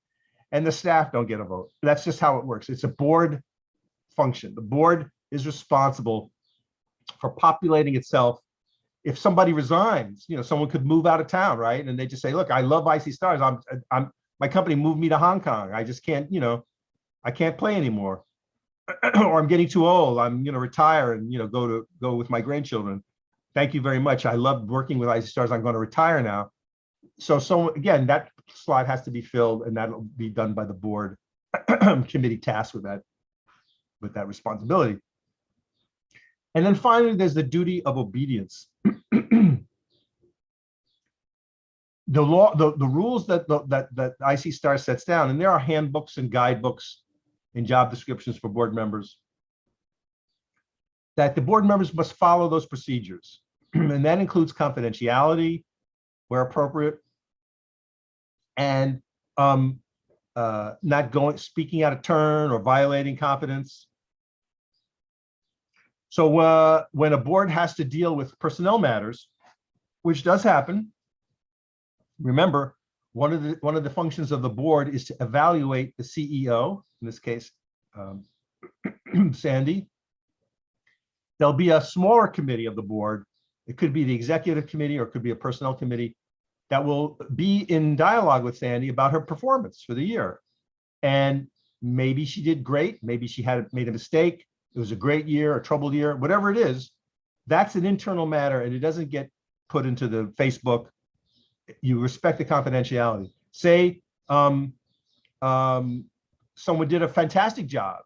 [SPEAKER 1] and the staff don't get a vote. That's just how it works. It's a board function. The board is responsible for populating itself. If somebody resigns, you know, someone could move out of town, right? And they just say, look, I love IC Stars. My company moved me to Hong Kong. I just can't, you know, I can't play anymore. Or I'm getting too old. I'm going to retire and, you know, go with my grandchildren. Thank you very much. I loved working with IC Stars. I'm going to retire now. So again, that slot has to be filled, and that'll be done by the board committee tasked with that responsibility. And then finally, there's the duty of obedience. The law, the rules that IC Stars sets down, and there are handbooks and guidebooks and job descriptions for board members, that the board members must follow those procedures. And that includes confidentiality where appropriate, and not speaking out of turn or violating confidence. So when a board has to deal with personnel matters, which does happen, remember, one of the functions of the board is to evaluate the CEO, in this case, Sandy. There'll be a smaller committee of the board. It could be the executive committee, or it could be a personnel committee, that will be in dialogue with Sandy about her performance for the year. And maybe she did great. Maybe she had made a mistake. It was a great year, a troubled year, whatever it is. That's an internal matter, and it doesn't get put into the Facebook. You respect the confidentiality. Say someone did a fantastic job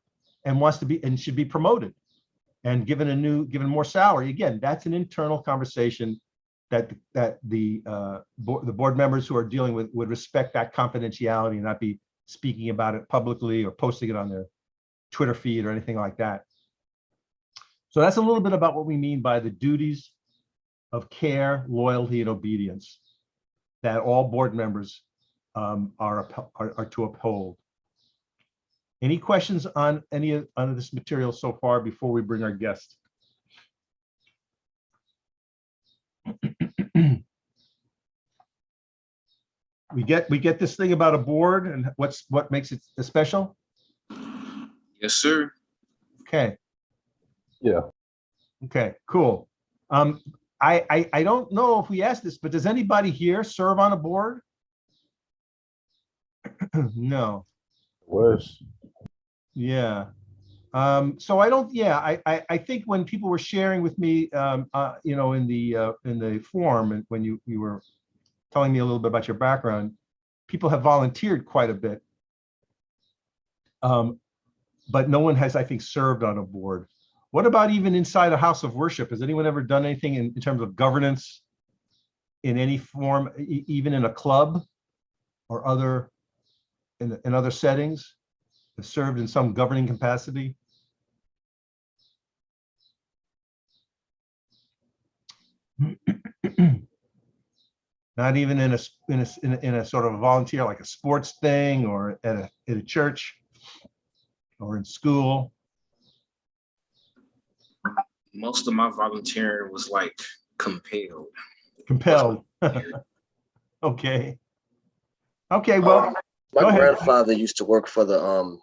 [SPEAKER 1] and wants to be and should be promoted and given more salary. Again, that's an internal conversation that the board members who are dealing with would respect that confidentiality and not be speaking about it publicly or posting it on their Twitter feed or anything like that. So that's a little bit about what we mean by the duties of care, loyalty, and obedience that all board members are to uphold. Any questions on any of this material so far before we bring our guest? We get this thing about a board and what makes it special?
[SPEAKER 6] Yes, sir.
[SPEAKER 1] Okay.
[SPEAKER 3] Yeah.
[SPEAKER 1] Okay, cool. I don't know if we asked this, but does anybody here serve on a board? No.
[SPEAKER 3] Wish.
[SPEAKER 1] Yeah. So I don't. Yeah. I think when people were sharing with me, you know, in the forum, and when you were telling me a little bit about your background, people have volunteered quite a bit, but no one has, I think, served on a board. What about even inside a house of worship? Has anyone ever done anything in terms of governance in any form, even in a club or other in other settings? Have served in some governing capacity? Not even in a sort of a volunteer, like a sports thing, or at a church, or in school.
[SPEAKER 6] Most of my volunteering was like compelled.
[SPEAKER 1] Compelled. Okay. Okay. Well,
[SPEAKER 4] My
[SPEAKER 1] go ahead.
[SPEAKER 4] grandfather used to work for the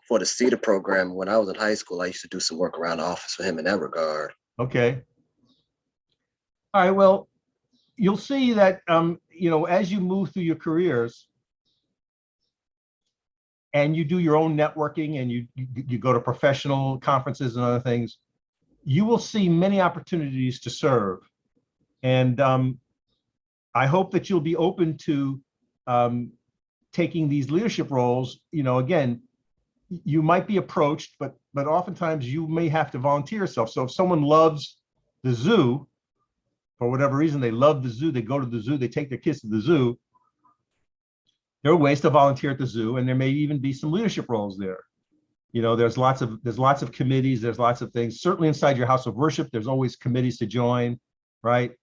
[SPEAKER 4] CETA program when I was in high school. I used to do some work around the office for him in that regard.
[SPEAKER 1] Okay. All right. Well, you'll see that you know, as you move through your careers and you do your own networking and you go to professional conferences and other things, you will see many opportunities to serve. And I hope that you'll be open to taking these leadership roles. You know, again, you might be approached, but oftentimes you may have to volunteer yourself. So if someone loves the zoo, for whatever reason, they love the zoo, they go to the zoo, they take their kids to the zoo, there are ways to volunteer at the zoo, and there may even be some leadership roles there. You know, there's lots of committees, there's lots of things. Certainly inside your house of worship, there's always committees to join, right?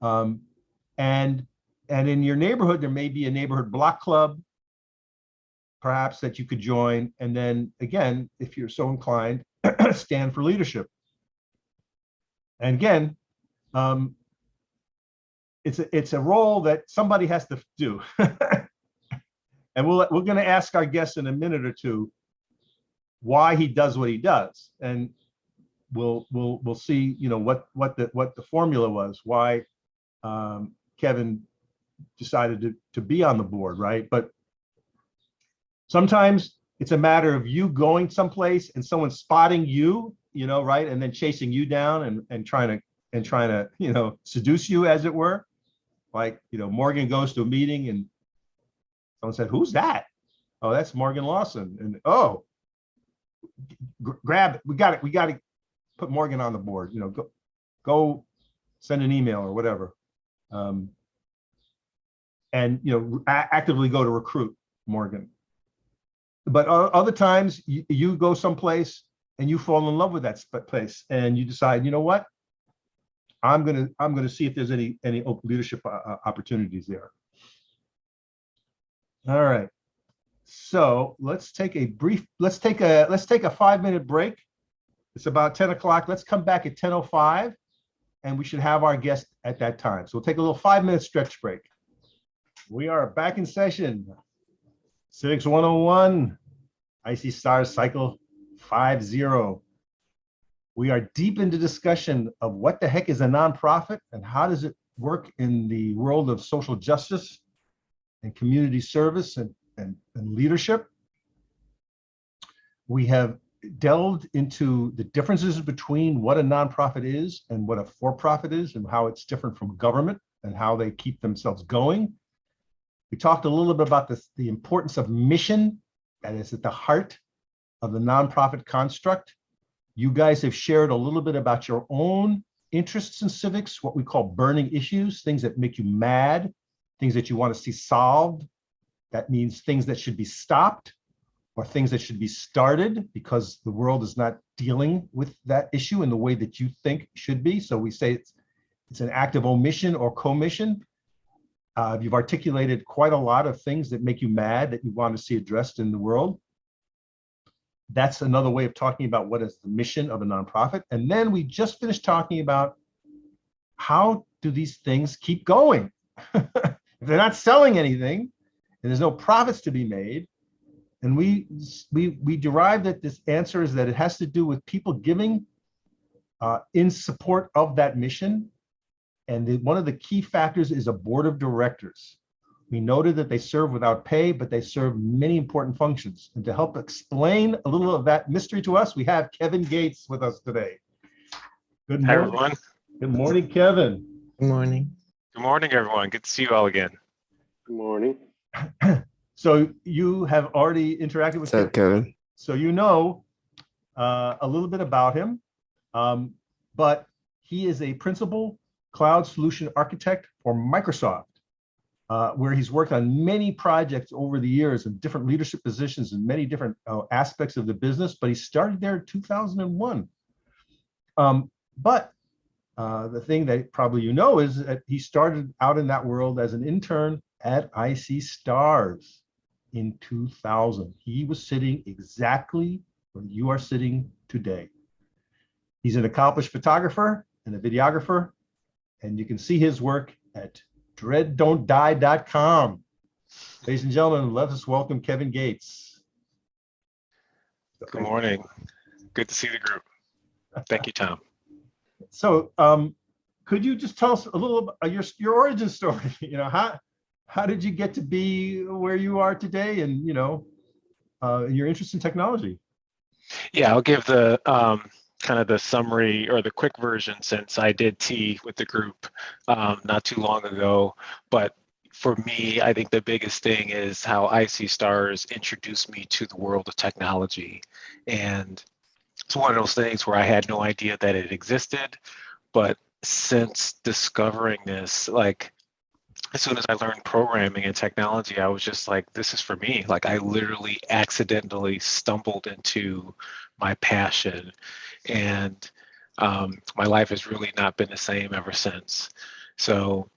[SPEAKER 1] And in your neighborhood, there may be a neighborhood block club, perhaps, that you could join. And then again, if you're so inclined, stand for leadership. And again, it's a role that somebody has to do. And we're going to ask our guest in a minute or two why he does what he does, and we'll see, you know, what the formula was, why Kevin decided to be on the board, right? But sometimes it's a matter of you going someplace and someone spotting you, you know, right, and then chasing you down and trying to, you know, seduce you, as it were. Like, you know, Morgan goes to a meeting and someone said, "Who's that?" "Oh, that's Morgan Lawson." And "Oh, grab it. We got to put Morgan on the board. You know, go send an email or whatever." And, you know, actively go to recruit Morgan. But other times you go someplace and you fall in love with that place, and you decide, you know what, I'm gonna see if there's any open leadership opportunities there. All right. So let's take a 5-minute break. It's about 10 o'clock. Let's come back at 10:05, and we should have our guest at that time. So we'll take a little 5-minute stretch break. We are back in session. Civics 101, IC Stars Cycle 50. We are deep into discussion of what the heck is a nonprofit and how does it work in the world of social justice and community service and leadership. We have delved into the differences between what a nonprofit is and what a for-profit is, and how it's different from government. and how they keep themselves going. We talked a little bit about the importance of mission, that is at the heart of the nonprofit construct. You guys have shared a little bit about your own interests in civics, what we call burning issues, things that make you mad, things that you want to see solved. That means things that should be stopped or things that should be started because the world is not dealing with that issue in the way that you think should be. So we say it's an act of omission or commission. You've articulated quite a lot of things that make you mad that you want to see addressed in the world. That's another way of talking about what is the mission of a nonprofit. And then we just finished talking about how do these things keep going? If they're not selling anything and there's no profits to be made, and we derived that this answer is that it has to do with people giving in support of that mission. And one of the key factors is a board of directors. We noted that they serve without pay, but they serve many important functions. And to help explain a little of that mystery to us, we have Kevin Gates with us today. Good
[SPEAKER 7] Hi,
[SPEAKER 1] morning.
[SPEAKER 7] everyone.
[SPEAKER 1] Good morning, Kevin.
[SPEAKER 2] Good morning.
[SPEAKER 7] Good morning, everyone. Good to see you all again.
[SPEAKER 4] Good morning.
[SPEAKER 1] So you have already interacted with
[SPEAKER 8] What's up, Kevin?
[SPEAKER 1] So you know a little bit about him, but he is a principal cloud solution architect for Microsoft, where he's worked on many projects over the years in different leadership positions in many different aspects of the business, but he started there in 2001. But the thing that probably you know is that he started out in that world as an intern at IC Stars in 2000. He was sitting exactly where you are sitting today. He's an accomplished photographer and a videographer, and you can see his work at dreaddon'tdie.com. Ladies and gentlemen, let us welcome Kevin Gates.
[SPEAKER 7] Good morning. Good to see the group. Thank you, Tom.
[SPEAKER 1] So could you just tell us a little about your origin story? You know, how did you get to be where you are today, and you know, your interest in technology?
[SPEAKER 7] Yeah, I'll give the kind of the summary or the quick version, since I did tea with the group not too long ago. But for me, I think the biggest thing is how IC Stars introduced me to the world of technology. And it's one of those things where I had no idea that it existed, but since discovering this, like as soon as I learned programming and technology, I was just like, this is for me. Like I literally accidentally stumbled into my passion, and my life has really not been the same ever since. So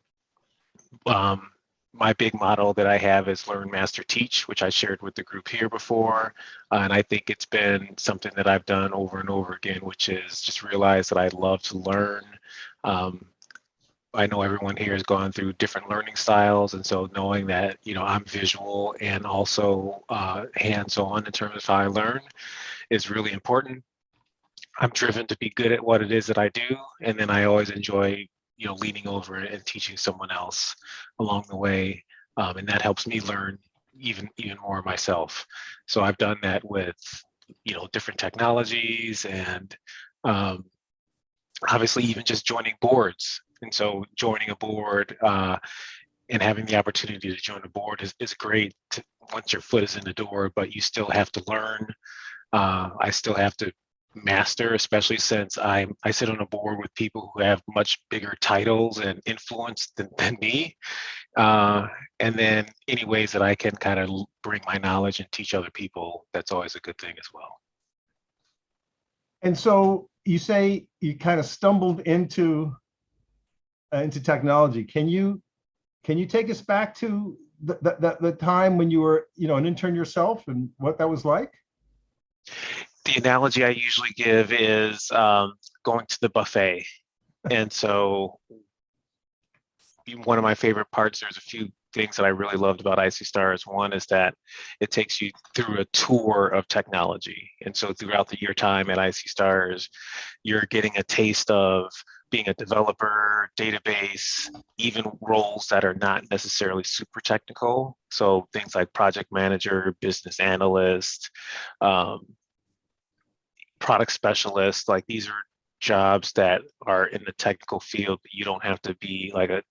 [SPEAKER 7] my big motto that I have is learn, master, teach, which I shared with the group here before. And I think it's been something that I've done over and over again, which is just realize that I love to learn. I know everyone here has gone through different learning styles. And so knowing that, you know, I'm visual and also hands-on in terms of how I learn is really important. I'm driven to be good at what it is that I do. And then I always enjoy, you know, leaning over and teaching someone else along the way. And that helps me learn even more myself. So I've done that with, you know, different technologies and obviously even just joining boards. And so joining a board and having the opportunity to join a board is great once your foot is in the door, but you still have to learn. I still have to master, especially since I sit on a board with people who have much bigger titles and influence than me. And then any ways that I can kind of bring my knowledge and teach other people, that's always a good thing as well.
[SPEAKER 1] And so you say you kind of stumbled into technology. Can you take us back to the time when you were, you know, an intern yourself and what that was like?
[SPEAKER 7] The analogy I usually give is going to the buffet. And so one of my favorite parts, there's a few things that I really loved about IC Stars. One is that it takes you through a tour of technology. And so throughout your time at IC Stars, you're getting a taste of being a developer, database, even roles that are not necessarily super technical. So things like project manager, business analyst, product specialist, like these are jobs that are in the technical field, but you don't have to be like a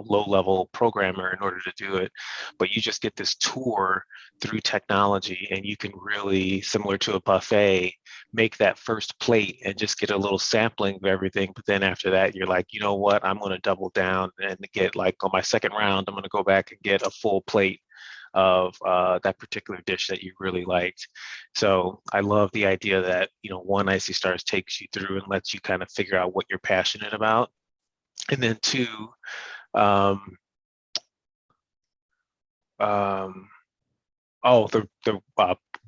[SPEAKER 7] low-level programmer in order to do it. But you just get this tour through technology, and you can really, similar to a buffet, make that first plate and just get a little sampling of everything. But then after that, you're like, you know what, I'm going to double down and get, like, on my second round, I'm going to go back and get a full plate of that particular dish that you really liked. So I love the idea that, you know, one, Icy Stars takes you through and lets you kind of figure out what you're passionate about. And then two, the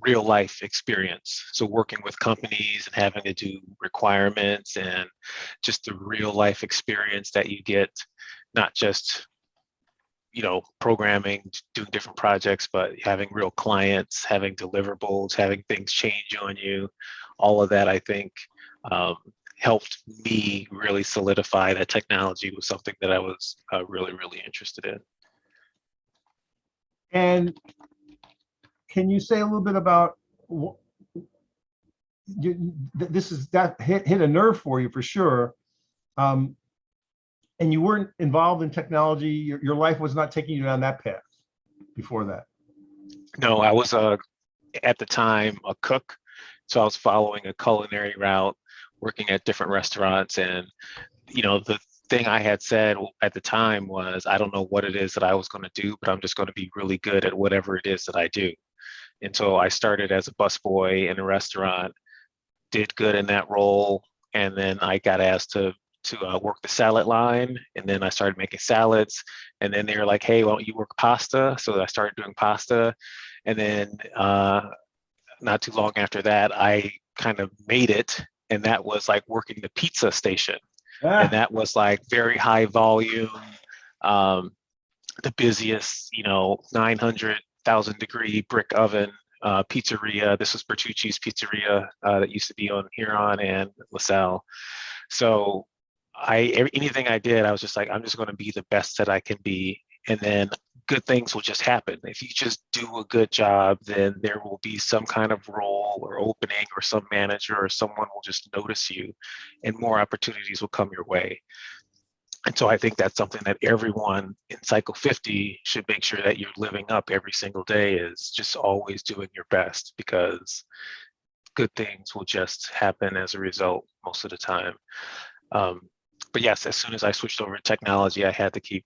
[SPEAKER 7] real life experience. So working with companies and having to do requirements and just the real life experience that you get, not just, you know, programming, doing different projects, but having real clients, having deliverables, having things change on you. All of that, I think, helped me really solidify that technology was something that I was really, really interested in.
[SPEAKER 1] And can you say a little bit about that hit a nerve for you for sure? And you weren't involved in technology. Your life was not taking you down that path before that.
[SPEAKER 7] No, I was at the time a cook, so I was following a culinary route, working at different restaurants, and you know, the thing I had said at the time was, I don't know what it is that I was going to do, but I'm just going to be really good at whatever it is that I do. And so I started as a busboy in a restaurant, did good in that role, and then I got asked to work the salad line, and then I started making salads, and then they were like, hey, why don't you work pasta? So I started doing pasta, and then not too long after that, I kind of made it, and that was like working the pizza station. And that was like very high volume, the busiest, you know, 900,000 degree brick oven pizzeria. This was Bertucci's Pizzeria that used to be on Huron and LaSalle. So anything I did, I was just like, I'm just going to be the best that I can be. And then good things will just happen. If you just do a good job, then there will be some kind of role or opening, or some manager or someone will just notice you, and more opportunities will come your way. And so I think that's something that everyone in Cycle 50 should make sure that you're living up every single day, is just always doing your best, because good things will just happen as a result most of the time. But yes, as soon as I switched over to technology, I had to keep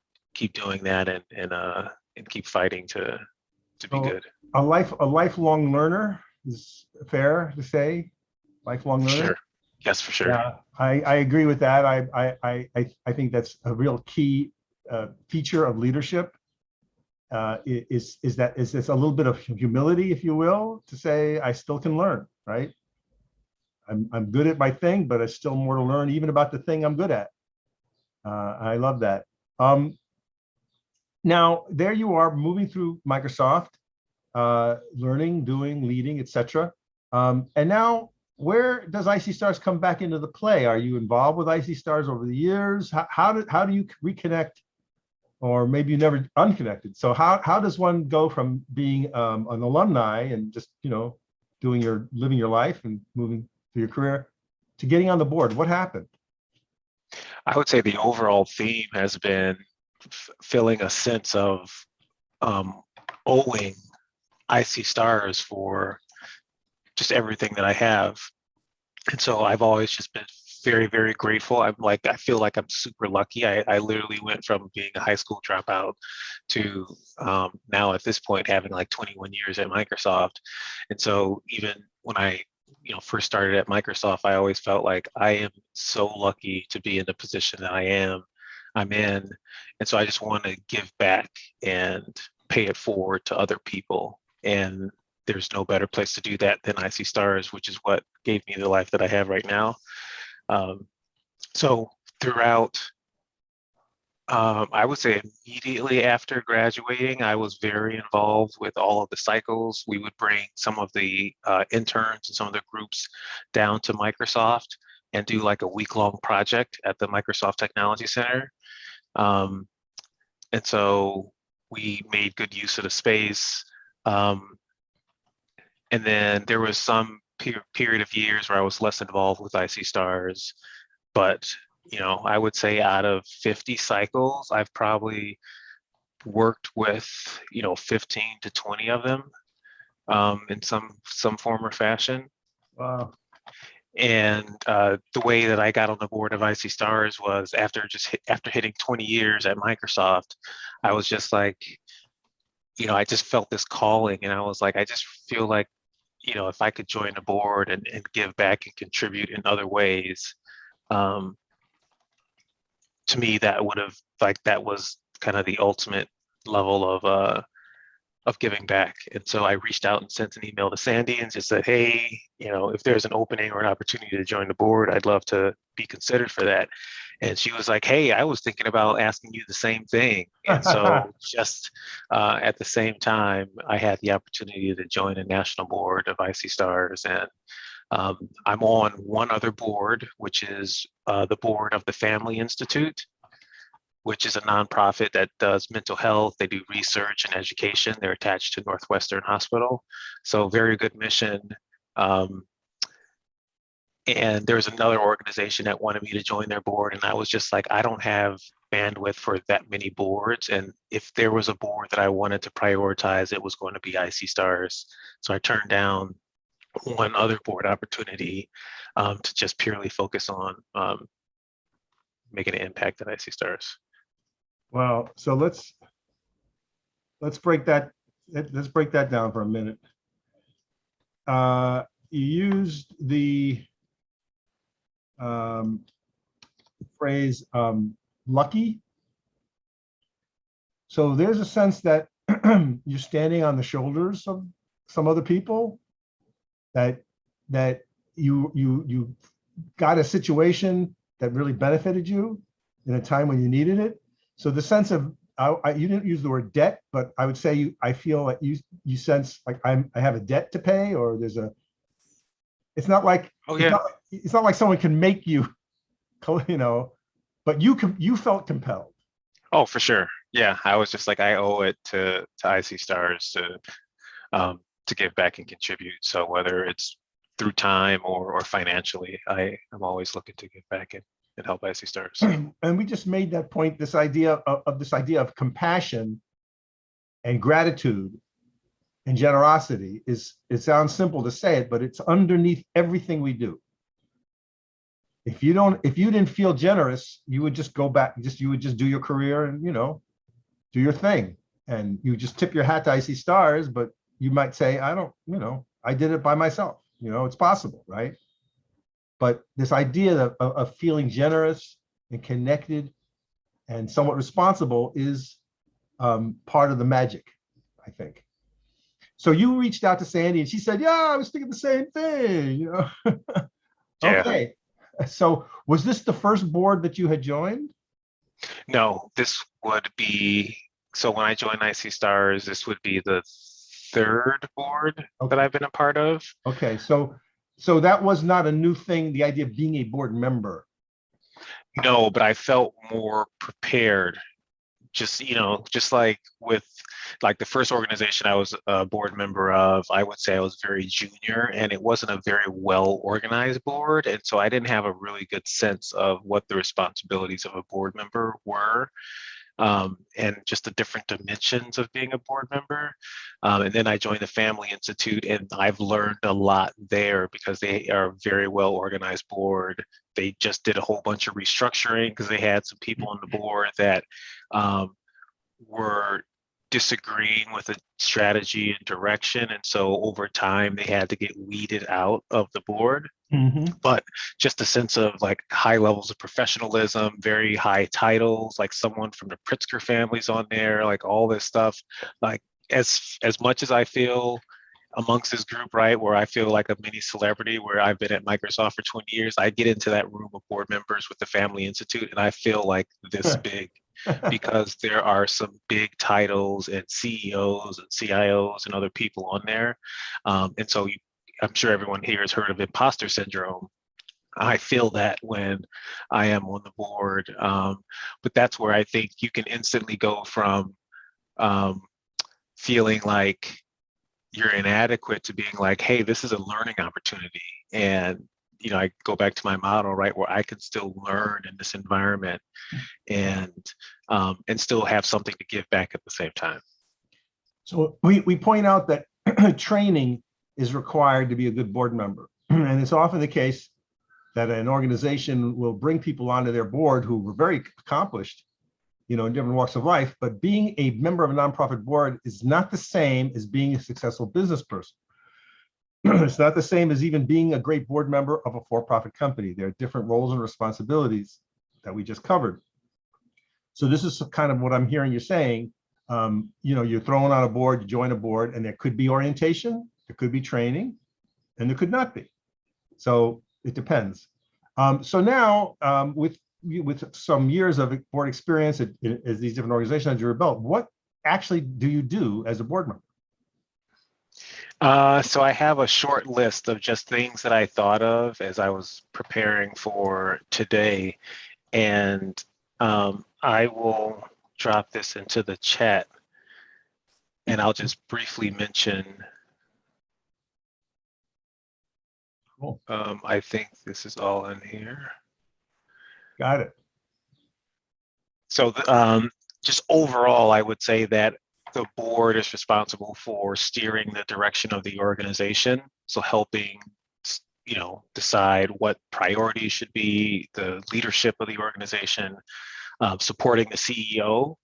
[SPEAKER 7] doing that and keep fighting to be good.
[SPEAKER 1] A lifelong learner is fair to say. Lifelong learner.
[SPEAKER 7] Sure. Yes, for sure.
[SPEAKER 1] Yeah, I agree with that. I think that's a real key feature of leadership. Is this a little bit of humility, if you will, to say I still can learn, right? I'm good at my thing, but there's still more to learn, even about the thing I'm good at. I love that. Now, there you are, moving through Microsoft, learning, doing, leading, etc. And now, where does Icy Stars come back into the play? Are you involved with Icy Stars over the years? How do you reconnect, or maybe you never unconnected? So how does one go from being an alumni and just, you know, living your life and moving through your career to getting on the board? What happened?
[SPEAKER 7] I would say the overall theme has been feeling a sense of owing Icy Stars for just everything that I have. And so I've always just been very, very grateful. I feel like I'm super lucky. I literally went from being a high school dropout to now at this point having like 21 years at Microsoft. And so even when I first started at Microsoft, I always felt like I am so lucky to be in the position that I'm in. And so I just want to give back and pay it forward to other people. And there's no better place to do that than Icy Stars, which is what gave me the life that I have right now. So throughout, I would say immediately after graduating, I was very involved with all of the cycles. We would bring some of the interns and some of the groups down to Microsoft and do like a week-long project at the Microsoft Technology Center. And so we made good use of the space. And then there was some period of years where I was less involved with Icy Stars. but I would say out of 50 cycles, I've probably worked with 15 to 20 of them in some form or fashion.
[SPEAKER 1] Wow.
[SPEAKER 7] And the way that I got on the board of IC Stars was after hitting 20 years at Microsoft, I was just like, I just felt this calling, and I was like, I just feel like, if I could join the board and give back and contribute in other ways, to me, that was kind of the ultimate level of giving back. And so I reached out and sent an email to Sandy and just said, hey, if there's an opening or an opportunity to join the board, I'd love to be considered for that. And she was like, hey, I was thinking about asking you the same thing. And so just at the same time, I had the opportunity to join a national board of IC Stars. And I'm on one other board, which is the board of the Family Institute, which is a nonprofit that does mental health. They do research and education. They're attached to Northwestern Hospital. So very good mission. And there's another organization that wanted me to join their board. And I was just like, I don't have bandwidth for that many boards. And if there was a board that I wanted to prioritize, it was going to be IC Stars. So I turned down one other board opportunity to just purely focus on making an impact at IC Stars.
[SPEAKER 1] Wow. So let's break that down for a minute. You used the phrase lucky. So there's a sense that you're standing on the shoulders of some other people, that you got a situation that really benefited you in a time when you needed it. So the sense of, you didn't use the word debt, but I would say I feel like you sense like I have a debt to pay, or it's not like, it's not like someone can make you, but you felt compelled.
[SPEAKER 7] Oh, for sure. Yeah, I was just like, I owe it to IC Stars to give back and contribute. So whether it's through time or financially, I'm always looking to give back and help IC Stars.
[SPEAKER 1] And we just made that point, this idea of compassion and gratitude and generosity it sounds simple to say it, but it's underneath everything we do. If you didn't feel generous, you would just go back, you would just do your career and, do your thing. And you just tip your hat to IC Stars, but you might say, I did it by myself. It's possible, right? But this idea of feeling generous and connected and somewhat responsible is part of the magic, I think. So you reached out to Sandy and she said, yeah, I was thinking the same thing,
[SPEAKER 7] Yeah.
[SPEAKER 1] Okay. So was this the first board that you had joined?
[SPEAKER 7] No, this would be, so when I joined IC Stars, this would be the third board that I've been a part of.
[SPEAKER 1] Okay, so that was not a new thing, the idea of being a board member.
[SPEAKER 7] No, but I felt more prepared. Just like with the first organization I was a board member of, I would say I was very junior, and it wasn't a very well organized board, and so I didn't have a really good sense of what the responsibilities of a board member were. And just the different dimensions of being a board member. And then I joined the Family Institute, and I've learned a lot there because they are a very well organized board. They just did a whole bunch of restructuring because they had some people on the board that were disagreeing with the strategy and direction. And so over time, they had to get weeded out of the board.
[SPEAKER 1] Mm-hmm.
[SPEAKER 7] But just a sense of high levels of professionalism, very high titles, like someone from the Pritzker family's on there, all this stuff. As much as I feel amongst this group, right, where I feel like a mini celebrity, where I've been at Microsoft for 20 years, I get into that room of board members with the Family Institute, and I feel like this big because there are some big titles and CEOs and CIOs and other people on there. And so I'm sure everyone here has heard of imposter syndrome. I feel that when I am on the board, but that's where I think you can instantly go from feeling like you're inadequate to being like, hey, this is a learning opportunity. And I go back to my model, right, where I can still learn in this environment and still have something to give back at the same time.
[SPEAKER 1] So we point out that training is required to be a good board member. And it's often the case that an organization will bring people onto their board who were very accomplished, in different walks of life, but being a member of a nonprofit board is not the same as being a successful business person. It's not the same as even being a great board member of a for-profit company. There are different roles and responsibilities that we just covered. So this is kind of what I'm hearing you saying. You're thrown on a board, you join a board, and there could be orientation, there could be training, and there could not be. So it depends. So now with some years of board experience as these different organizations under your belt, what actually do you do as a board member?
[SPEAKER 7] So I have a short list of just things that I thought of as I was preparing for today, and I will drop this into the chat, and I'll just briefly mention.
[SPEAKER 1] Cool.
[SPEAKER 7] I think this is all in here.
[SPEAKER 1] Got it.
[SPEAKER 7] So just overall, I would say that the board is responsible for steering the direction of the organization. So helping, decide what priorities should be, the leadership of the organization, supporting the CEO,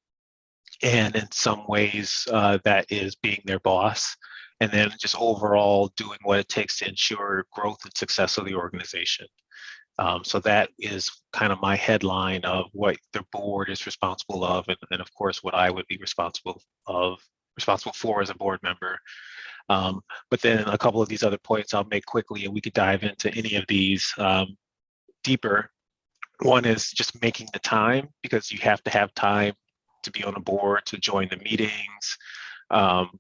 [SPEAKER 7] and in some ways that is being their boss, and then just overall doing what it takes to ensure growth and success of the organization. So that is kind of my headline of what the board is responsible of, and of course what I would be responsible for as a board member. But then a couple of these other points I'll make quickly, and we could dive into any of these deeper. One is just making the time, because you have to have time to be on the board, to join the meetings,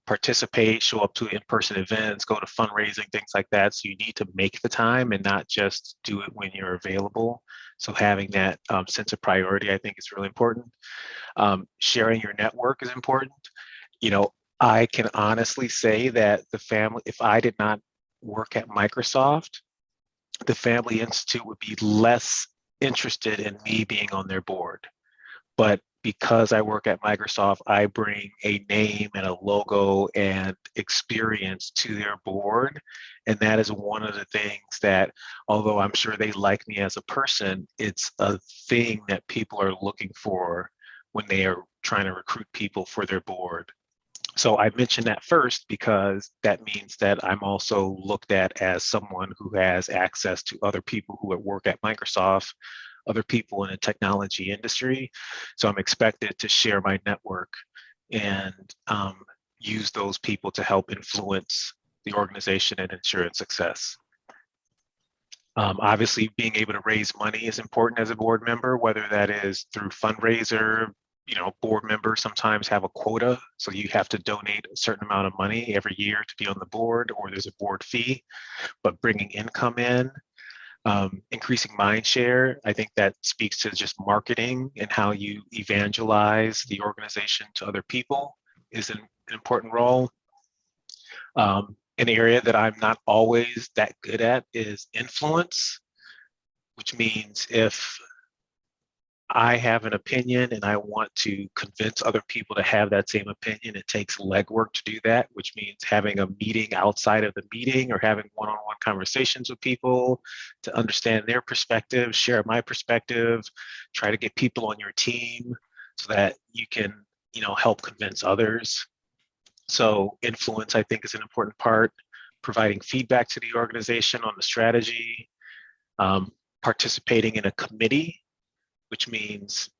[SPEAKER 7] participate, show up to in-person events, go to fundraising, things like that. So you need to make the time and not just do it when you're available. So having that sense of priority, I think, is really important. Sharing your network is important. I can honestly say that the family, if I did not work at Microsoft, the Family Institute would be less interested in me being on their board. But because I work at Microsoft, I bring a name and a logo and experience to their board. And that is one of the things that, although I'm sure they like me as a person, it's a thing that people are looking for when they are trying to recruit people for their board. So I mentioned that first because that means that I'm also looked at as someone who has access to other people who work at Microsoft, other people in the technology industry. So I'm expected to share my network and use those people to help influence the organization and ensure its success. Obviously, being able to raise money is important as a board member, whether that is through fundraiser. Board members sometimes have a quota, so you have to donate a certain amount of money every year to be on the board, or there's a board fee. But bringing income in, increasing mind share, I think that speaks to just marketing and how you evangelize the organization to other people is an important role. An area that I'm not always that good at is influence, which means if I have an opinion and I want to convince other people to have that same opinion, it takes legwork to do that, which means having a meeting outside of the meeting or having one-on-one conversations with people to understand their perspective, share my perspective, try to get people on your team so that you can, help convince others. So influence, I think, is an important part. Providing feedback to the organization on the strategy, participating in a committee, which means,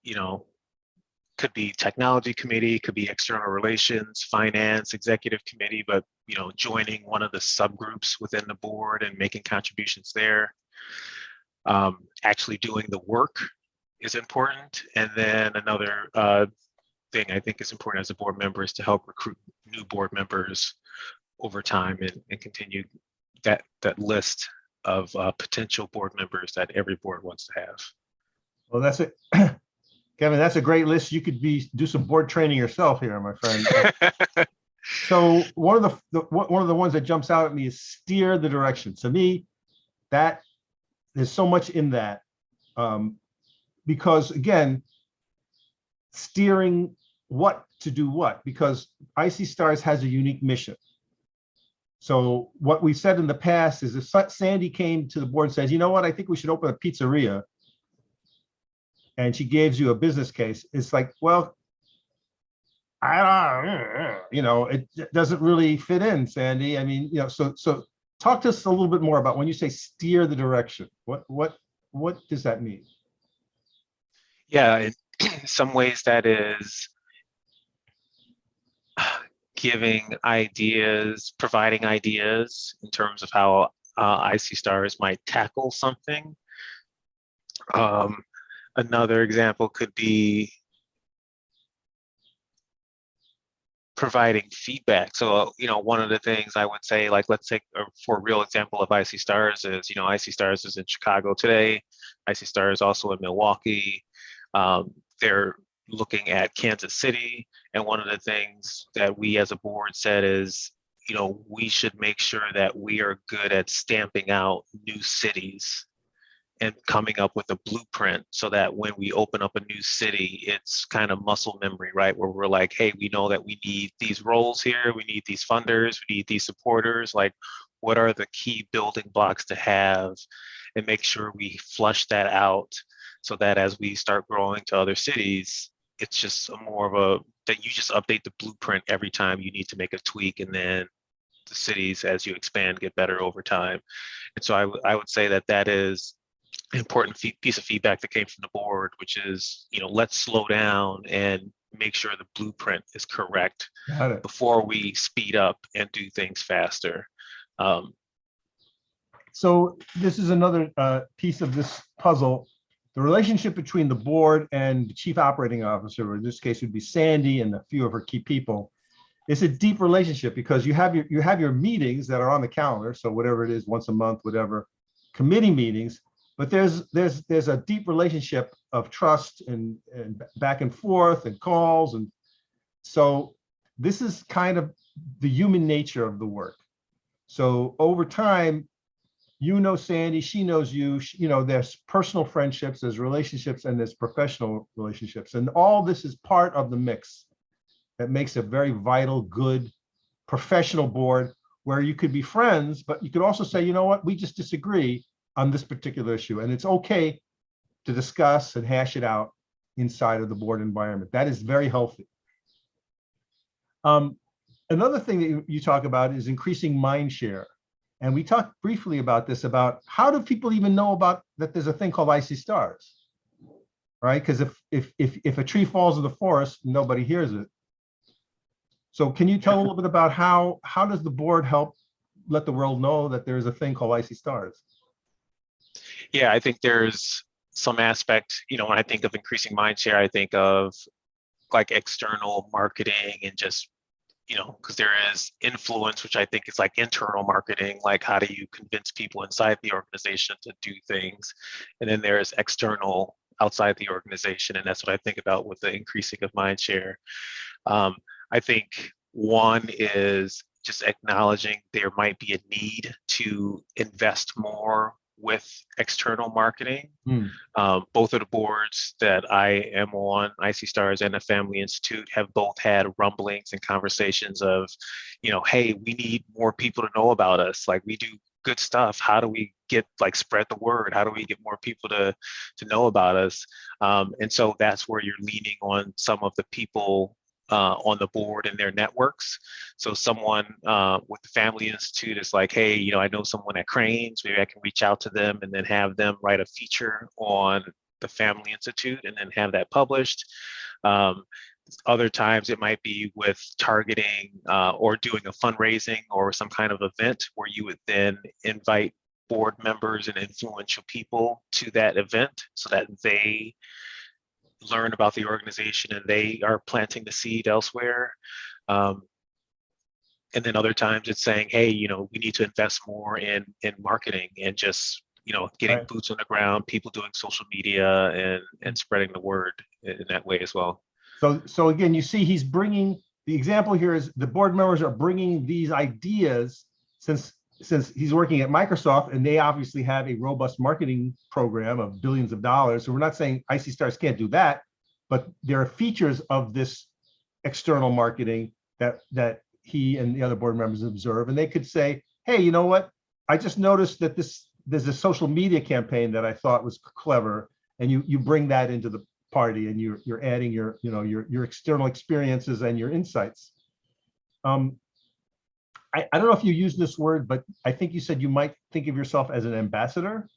[SPEAKER 7] could be technology committee, could be external relations, finance, executive committee, but, joining one of the subgroups within the board and making contributions there. Actually doing the work is important. And then another thing I think is important as a board member is to help recruit new board members over time and continue that list of potential board members that every board wants to have.
[SPEAKER 1] Well, that's it. Kevin, that's a great list. You could do some board training yourself here, my friend. So one of the ones that jumps out at me is steer the direction. To me, that there's so much in that, because again, steering what to do what, because Icy Stars has a unique mission. So what we said in the past is if Sandy came to the board and says, you know what, I think we should open a pizzeria, and she gives you a business case, it's like, well, it doesn't really fit in, Sandy. I mean, so talk to us a little bit more about when you say steer the direction. What does that mean?
[SPEAKER 7] Yeah, in some ways that is giving ideas, providing ideas in terms of how Icy Stars might tackle something. Another example could be providing feedback. So, one of the things I would say, like, let's take for a real example of Icy Stars is, Icy Stars is in Chicago today. Icy Stars also in Milwaukee. They're looking at Kansas City. And one of the things that we as a board said is, we should make sure that we are good at stamping out new cities and coming up with a blueprint so that when we open up a new city, it's kind of muscle memory, right? Where we're like, hey, we know that we need these roles here, we need these funders, we need these supporters. Like, what are the key building blocks to have, and make sure we flush that out so that as we start growing to other cities, it's just more of a, that you just update the blueprint every time you need to make a tweak, and then the cities, as you expand, get better over time. And so I would say that is important piece of feedback that came from the board, which is, let's slow down and make sure the blueprint is correct before we speed up and do things faster.
[SPEAKER 1] So this is another piece of this puzzle. The relationship between the board and the chief operating officer, or in this case would be Sandy and a few of her key people, it's a deep relationship because you have your meetings that are on the calendar. So whatever it is, once a month, whatever, committee meetings. But there's a deep relationship of trust and back and forth and calls. And so this is kind of the human nature of the work. So over time, Sandy, she knows you, there's personal friendships, there's relationships, and there's professional relationships. And all this is part of the mix that makes a very vital, good, professional board where you could be friends, but you could also say, you know what, we just disagree on this particular issue. And it's okay to discuss and hash it out inside of the board environment. That is very healthy. Another thing that you talk about is increasing mind share. And we talked briefly about this, about how do people even know about that there's a thing called Icy Stars, right? Because if a tree falls in the forest, nobody hears it. So can you tell a little bit about how does the board help let the world know that there's a thing called Icy Stars?
[SPEAKER 7] Yeah, I think there's some aspect, when I think of increasing mind share, I think of like external marketing and just, because there is influence, which I think is like internal marketing, like how do you convince people inside the organization to do things? And then there's external outside the organization. And that's what I think about with the increasing of mind share. I think one is just acknowledging there might be a need to invest more with external marketing. Both of the boards that I am on, Icy Stars and the Family Institute, have both had rumblings and conversations of, hey, we need more people to know about us. Like, we do good stuff. How do we get, like, spread the word? How do we get more people to know about us? And so that's where you're leaning on some of the people on the board and their networks. So someone with the Family Institute is like, hey, I know someone at Cranes, maybe I can reach out to them and then have them write a feature on the Family Institute and then have that published. Other times it might be with targeting or doing a fundraising or some kind of event where you would then invite board members and influential people to that event so that they learn about the organization and they are planting the seed elsewhere. And then other times it's saying, hey, we need to invest more in marketing and just, getting boots on the ground, people doing social media and spreading the word in that way as well.
[SPEAKER 1] So again, you see, he's bringing, the example here is the board members are bringing these ideas, since since he's working at Microsoft and they obviously have a robust marketing program of billions of dollars. So we're not saying IC Stars can't do that, but there are features of this external marketing that he and the other board members observe, and they could say, hey, you know what? I just noticed that there's a social media campaign that I thought was clever, and you bring that into the party, and you're adding your external experiences and your insights. I don't know if you use this word, but I think you said you might think of yourself as an ambassador.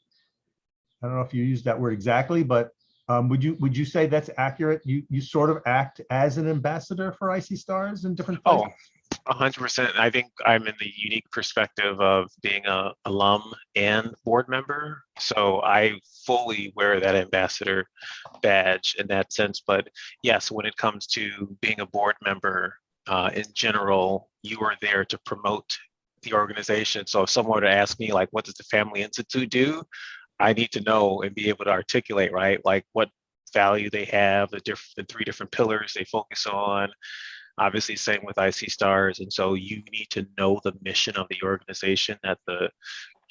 [SPEAKER 1] I don't know if you used that word exactly, but would you say that's accurate? You sort of act as an ambassador for IC Stars in different places?
[SPEAKER 7] Oh, 100%. I think I'm in the unique perspective of being a alum and board member. So I fully wear that ambassador badge in that sense. But yes, when it comes to being a board member, in general, you are there to promote the organization. So if someone were to ask me, like, what does the Family Institute do? I need to know and be able to articulate, right? Like what value they have, the 3 different pillars they focus on. Obviously, same with IC Stars. And so you need to know the mission of the organization that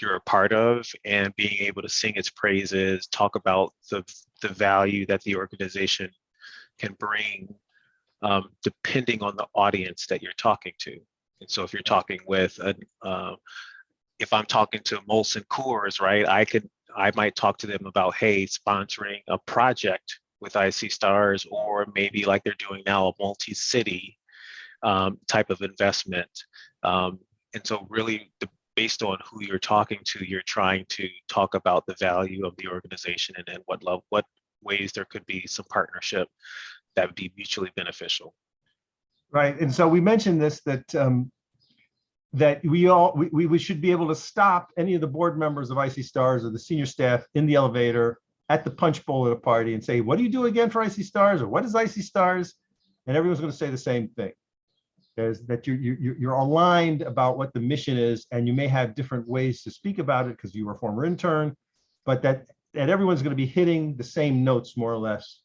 [SPEAKER 7] you're a part of, and being able to sing its praises, talk about the value that the organization can bring, depending on the audience that you're talking to. And so if you're talking with if I'm talking to Molson Coors, right, I might talk to them about, hey, sponsoring a project with IC Stars, or maybe like they're doing now, a multi-city type of investment. And so really based on who you're talking to, you're trying to talk about the value of the organization, and what ways there could be some partnership that would be mutually beneficial.
[SPEAKER 1] Right. And so we mentioned this, that we should be able to stop any of the board members of IC Stars or the senior staff in the elevator at the punch bowl at a party and say, what do you do again for IC Stars? Or what is IC Stars? And everyone's going to say the same thing. There's that you're aligned about what the mission is, and you may have different ways to speak about it because you were a former intern, but that everyone's going to be hitting the same notes more or less.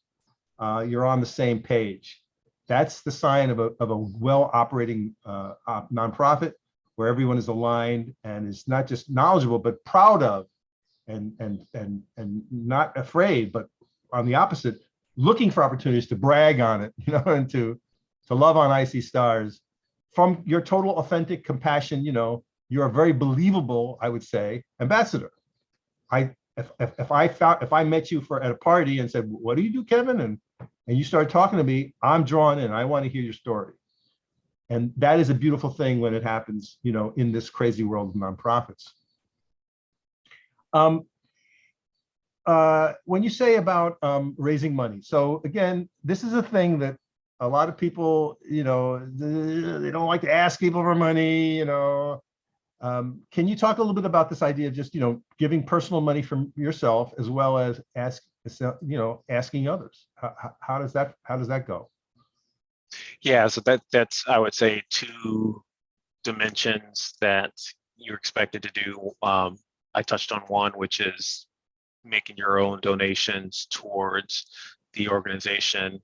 [SPEAKER 1] You're on the same page. That's the sign of a well-operating nonprofit, where everyone is aligned and is not just knowledgeable but proud of, and not afraid, but on the opposite, looking for opportunities to brag on it, and to love on IC Stars from your total authentic compassion. You're a very believable, I would say, ambassador. If I met you at a party and said, what do you do, Kevin? And you started talking to me, I'm drawn in. I want to hear your story. And that is a beautiful thing when it happens, in this crazy world of nonprofits. When you say about raising money, so again, this is a thing that a lot of people, they don't like to ask people for money, Can you talk a little bit about this idea of just, giving personal money from yourself, as well as asking others? How does that go?
[SPEAKER 7] Yeah, so that's, I would say, 2 dimensions that you're expected to do. I touched on one, which is making your own donations towards the organization.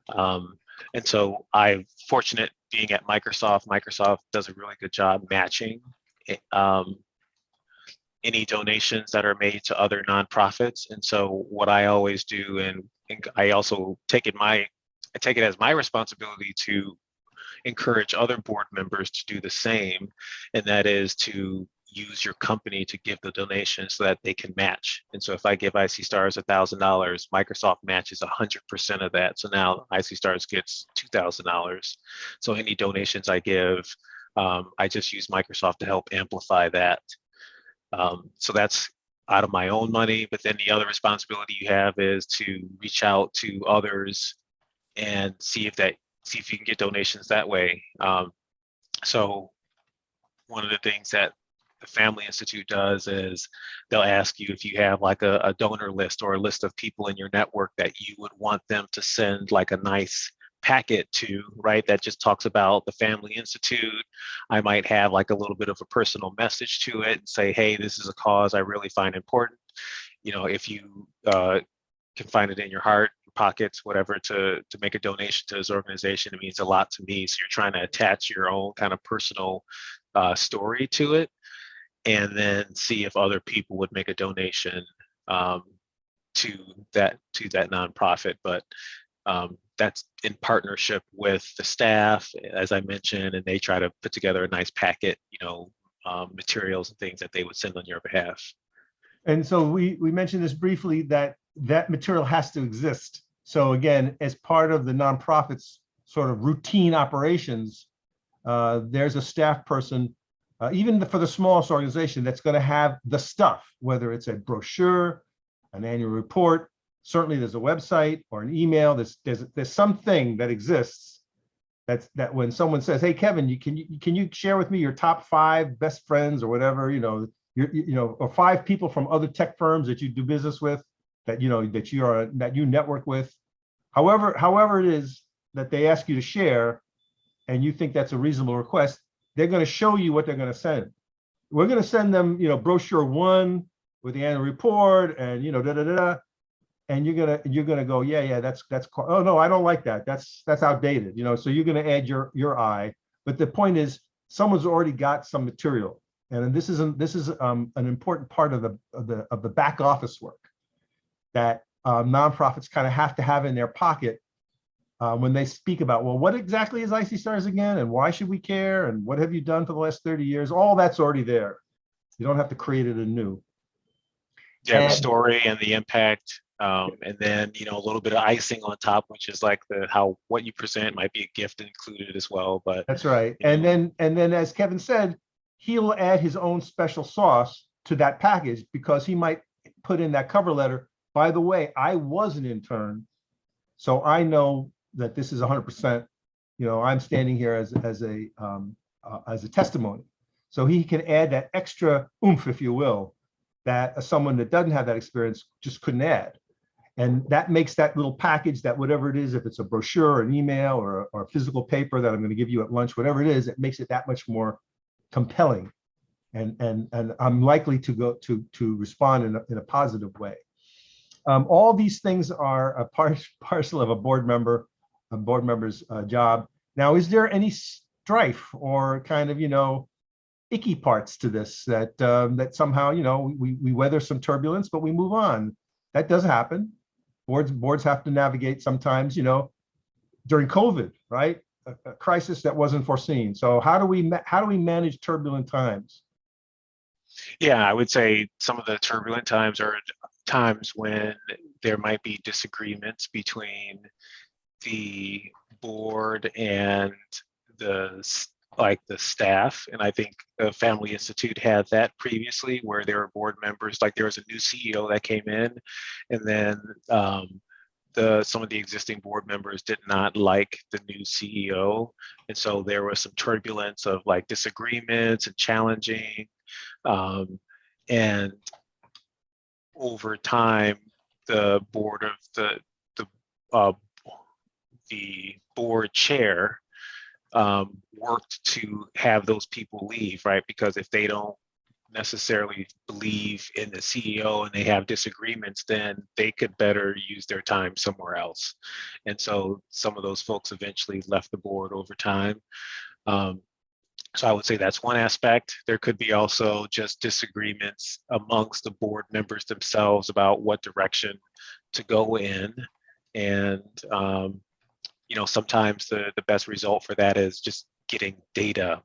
[SPEAKER 7] And so I'm fortunate being at Microsoft. Microsoft does a really good job matching any donations that are made to other nonprofits. And so what I always do, and I also take it as my responsibility to encourage other board members to do the same, and that is to use your company to give the donation so that they can match. And so if I give IC Stars $1,000, Microsoft matches 100% of that. So now IC Stars gets $2,000. So any donations I give, I just use Microsoft to help amplify that. So that's out of my own money, but then the other responsibility you have is to reach out to others and see if you can get donations that way. So one of the things that the Family Institute does is they'll ask you if you have like a donor list or a list of people in your network that you would want them to send like a nice packet to, right? That just talks about the Family Institute. I might have like a little bit of a personal message to it and say, hey, this is a cause I really find important. If you can find it in your heart, your pockets, whatever, to make a donation to this organization, it means a lot to me. So you're trying to attach your own kind of personal story to it. and then see if other people would make a donation to that nonprofit. But that's in partnership with the staff, as I mentioned, and they try to put together a nice packet, materials and things that they would send on your behalf.
[SPEAKER 1] And so we mentioned this briefly, that material has to exist. So again, as part of the nonprofit's sort of routine operations, there's a staff person, even for the smallest organization, that's going to have the stuff, whether it's a brochure, an annual report. Certainly there's a website or an email. There's something that exists that when someone says, hey, Kevin, can you share with me your top 5 best friends or whatever, or 5 people from other tech firms that you do business with, that you network with, however it is that they ask you to share, and you think that's a reasonable request, they're going to show you what they're going to send. We're going to send them, brochure 1 with the annual report, and and you're gonna go, yeah, that's oh no, I don't like that. That's outdated, So you're gonna add your eye. But the point is, someone's already got some material, and this is an important part of the back office work that nonprofits kind of have to have in their pocket when they speak about, well, what exactly is IC Stars again, and why should we care, and what have you done for the last 30 years? All that's already there. You don't have to create it anew.
[SPEAKER 7] Yeah, the story and the impact, and then a little bit of icing on top, which is like what you present might be a gift included as well. But
[SPEAKER 1] that's right. And then as Kevin said, he'll add his own special sauce to that package, because he might put in that cover letter, by the way, I was an intern, so I know that this is 100%. I'm standing here as a testimony. So he can add that extra oomph, if you will, that someone that doesn't have that experience just couldn't add. And that makes that little package, that whatever it is, if it's a brochure, an email, or a physical paper that I'm going to give you at lunch, whatever it is, it makes it that much more compelling. And I'm likely to go to respond in a positive way. All these things are a parcel of a board member's job. Now, is there any strife or kind of, icky parts to this that somehow, we weather some turbulence, but we move on? That does happen. Boards have to navigate sometimes, during COVID, right? A crisis that wasn't foreseen. So how do we manage turbulent times?
[SPEAKER 7] Yeah, I would say some of the turbulent times are times when there might be disagreements between the board and the staff. And I think the Family Institute had that previously, where there were board members, like there was a new CEO that came in, and then some of the existing board members did not like the new CEO. And so there was some turbulence of like disagreements and challenging. And over time, the board of the board chair worked to have those people leave, right? Because if they don't necessarily believe in the CEO and they have disagreements, then they could better use their time somewhere else. And so some of those folks eventually left the board over time. So I would say that's one aspect. There could be also just disagreements amongst the board members themselves about what direction to go in. And sometimes the best result for that is just getting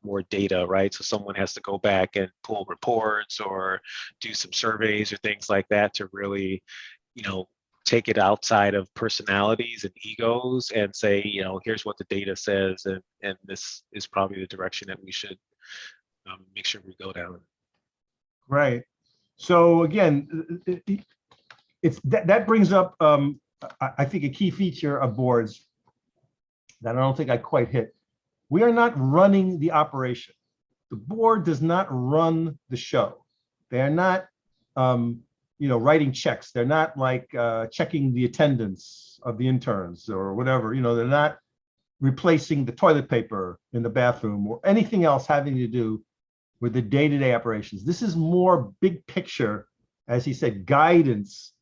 [SPEAKER 7] more data, right? So someone has to go back and pull reports or do some surveys or things like that to really, take it outside of personalities and egos and say, here's what the data says, and this is probably the direction that we should make sure we go down.
[SPEAKER 1] Right. So again, that brings up, I think, a key feature of boards that I don't think I quite hit. We are not running the operation. The board does not run the show. They are not, writing checks. They're not like checking the attendance of the interns or whatever. They're not replacing the toilet paper in the bathroom or anything else having to do with the day-to-day operations. This is more big picture, as he said, guidance,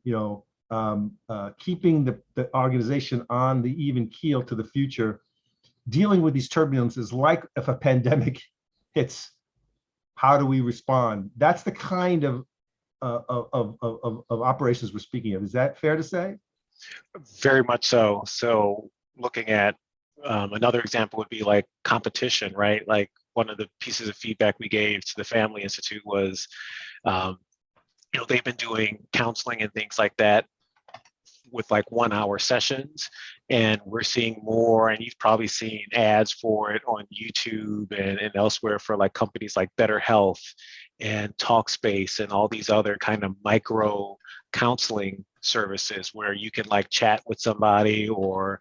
[SPEAKER 1] keeping the organization on the even keel to the future, dealing with these turbulences, like if a pandemic hits, how do we respond? That's the kind of operations we're speaking of. Is that fair to say?
[SPEAKER 7] Very much so. So looking at another example would be like competition, right? Like one of the pieces of feedback we gave to the Family Institute was, they've been doing counseling and things like that with like 1 hour sessions, and we're seeing more, and you've probably seen ads for it on YouTube and elsewhere for like companies like Better Health and Talkspace and all these other kind of micro counseling services where you can like chat with somebody or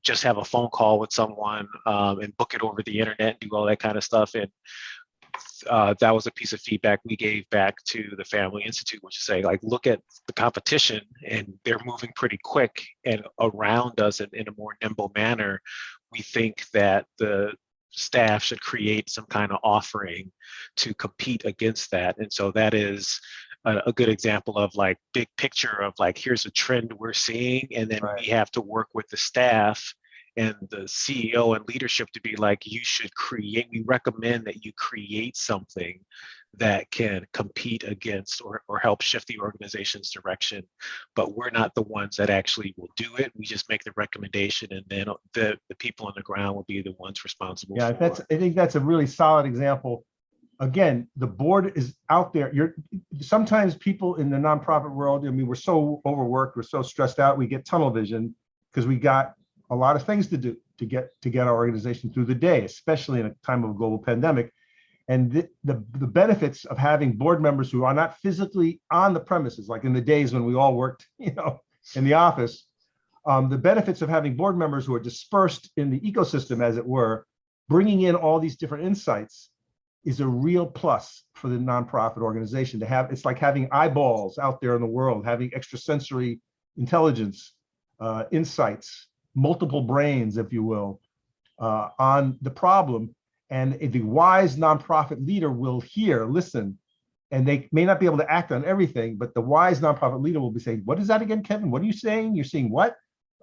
[SPEAKER 7] just have a phone call with someone and book it over the internet and do all that kind of stuff. And that was a piece of feedback we gave back to the Family Institute, which is say, like, look at the competition and they're moving pretty quick and around us in a more nimble manner. We think that the staff should create some kind of offering to compete against that. And so that is a good example of like big picture of like, here's a trend we're seeing, and then we have to work with the staff and the CEO and leadership to be like, we recommend that you create something that can compete against or help shift the organization's direction. But we're not the ones that actually will do it. We just make the recommendation, and then the people on the ground will be the ones responsible for it.
[SPEAKER 1] I think that's a really solid example. Again, the board is out there. Sometimes people in the nonprofit world, I mean, we're so overworked, we're so stressed out, we get tunnel vision because we got a lot of things to do to get our organization through the day, especially in a time of a global pandemic. And the benefits of having board members who are not physically on the premises, like in the days when we all worked, in the office, the benefits of having board members who are dispersed in the ecosystem, as it were, bringing in all these different insights is a real plus for the nonprofit organization to have. It's like having eyeballs out there in the world, having extrasensory intelligence, insights, multiple brains, if you will, on the problem. And the wise nonprofit leader will listen, and they may not be able to act on everything, but the wise nonprofit leader will be saying, what is that again, Kevin? What are you saying? You're seeing what?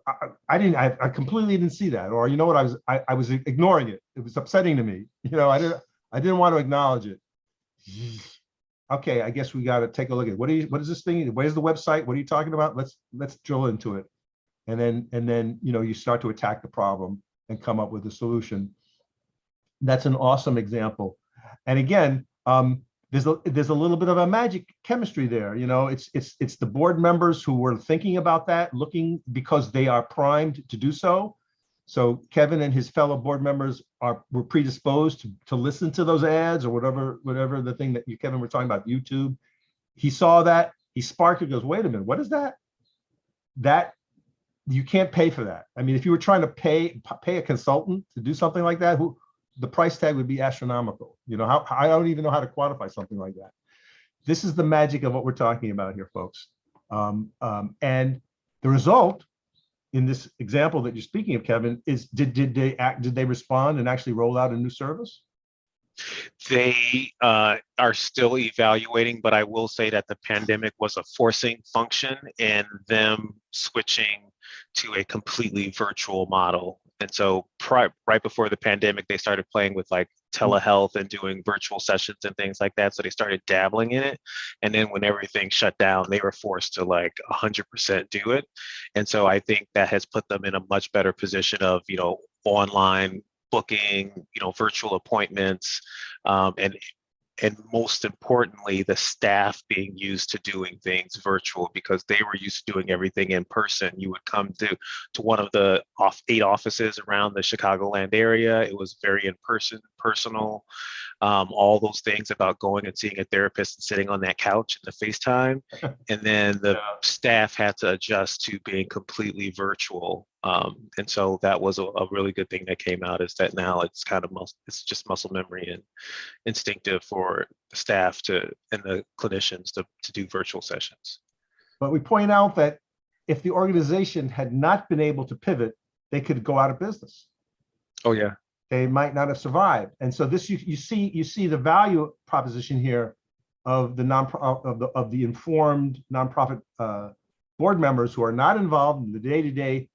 [SPEAKER 1] I completely didn't see that. Or, you know what, I was ignoring it. It was upsetting to me. I didn't want to acknowledge it. Okay, I guess we got to take a look at what is this thing? Where's the website? What are you talking about? Let's drill into it. And then you start to attack the problem and come up with a solution. That's an awesome example. And again, there's a little bit of a magic chemistry there. It's the board members who were thinking about that, looking because they are primed to do so. So Kevin and his fellow board members were predisposed to listen to those ads or whatever the thing that you, Kevin, were talking about, YouTube. He saw that, he sparked it, goes, wait a minute, what is that? That you can't pay for that. I mean, if you were trying to pay a consultant to do something like that, the price tag would be astronomical. I don't even know how to quantify something like that. This is the magic of what we're talking about here, folks. And the result in this example that you're speaking of, Kevin, is did they respond and actually roll out a new service?
[SPEAKER 7] They are still evaluating, but I will say that the pandemic was a forcing function in them switching to a completely virtual model. And so right before the pandemic, they started playing with like telehealth and doing virtual sessions and things like that. So they started dabbling in it. And then when everything shut down, they were forced to like 100% do it. And so I think that has put them in a much better position of, online booking, virtual appointments, and most importantly, the staff being used to doing things virtual because they were used to doing everything in person. You would come to one of the 8 offices around the Chicagoland area. It was very in person, personal, all those things about going and seeing a therapist and sitting on that couch in the FaceTime. And then the staff had to adjust to being completely virtual. And so that was a really good thing that came out, is that now it's kind of it's just muscle memory and instinctive for the staff and the clinicians to do virtual sessions.
[SPEAKER 1] But we point out that if the organization had not been able to pivot, they could go out of business.
[SPEAKER 7] Oh yeah.
[SPEAKER 1] They might not have survived. And so this you see the value proposition here of the of the informed nonprofit board members who are not involved in the day-to-day.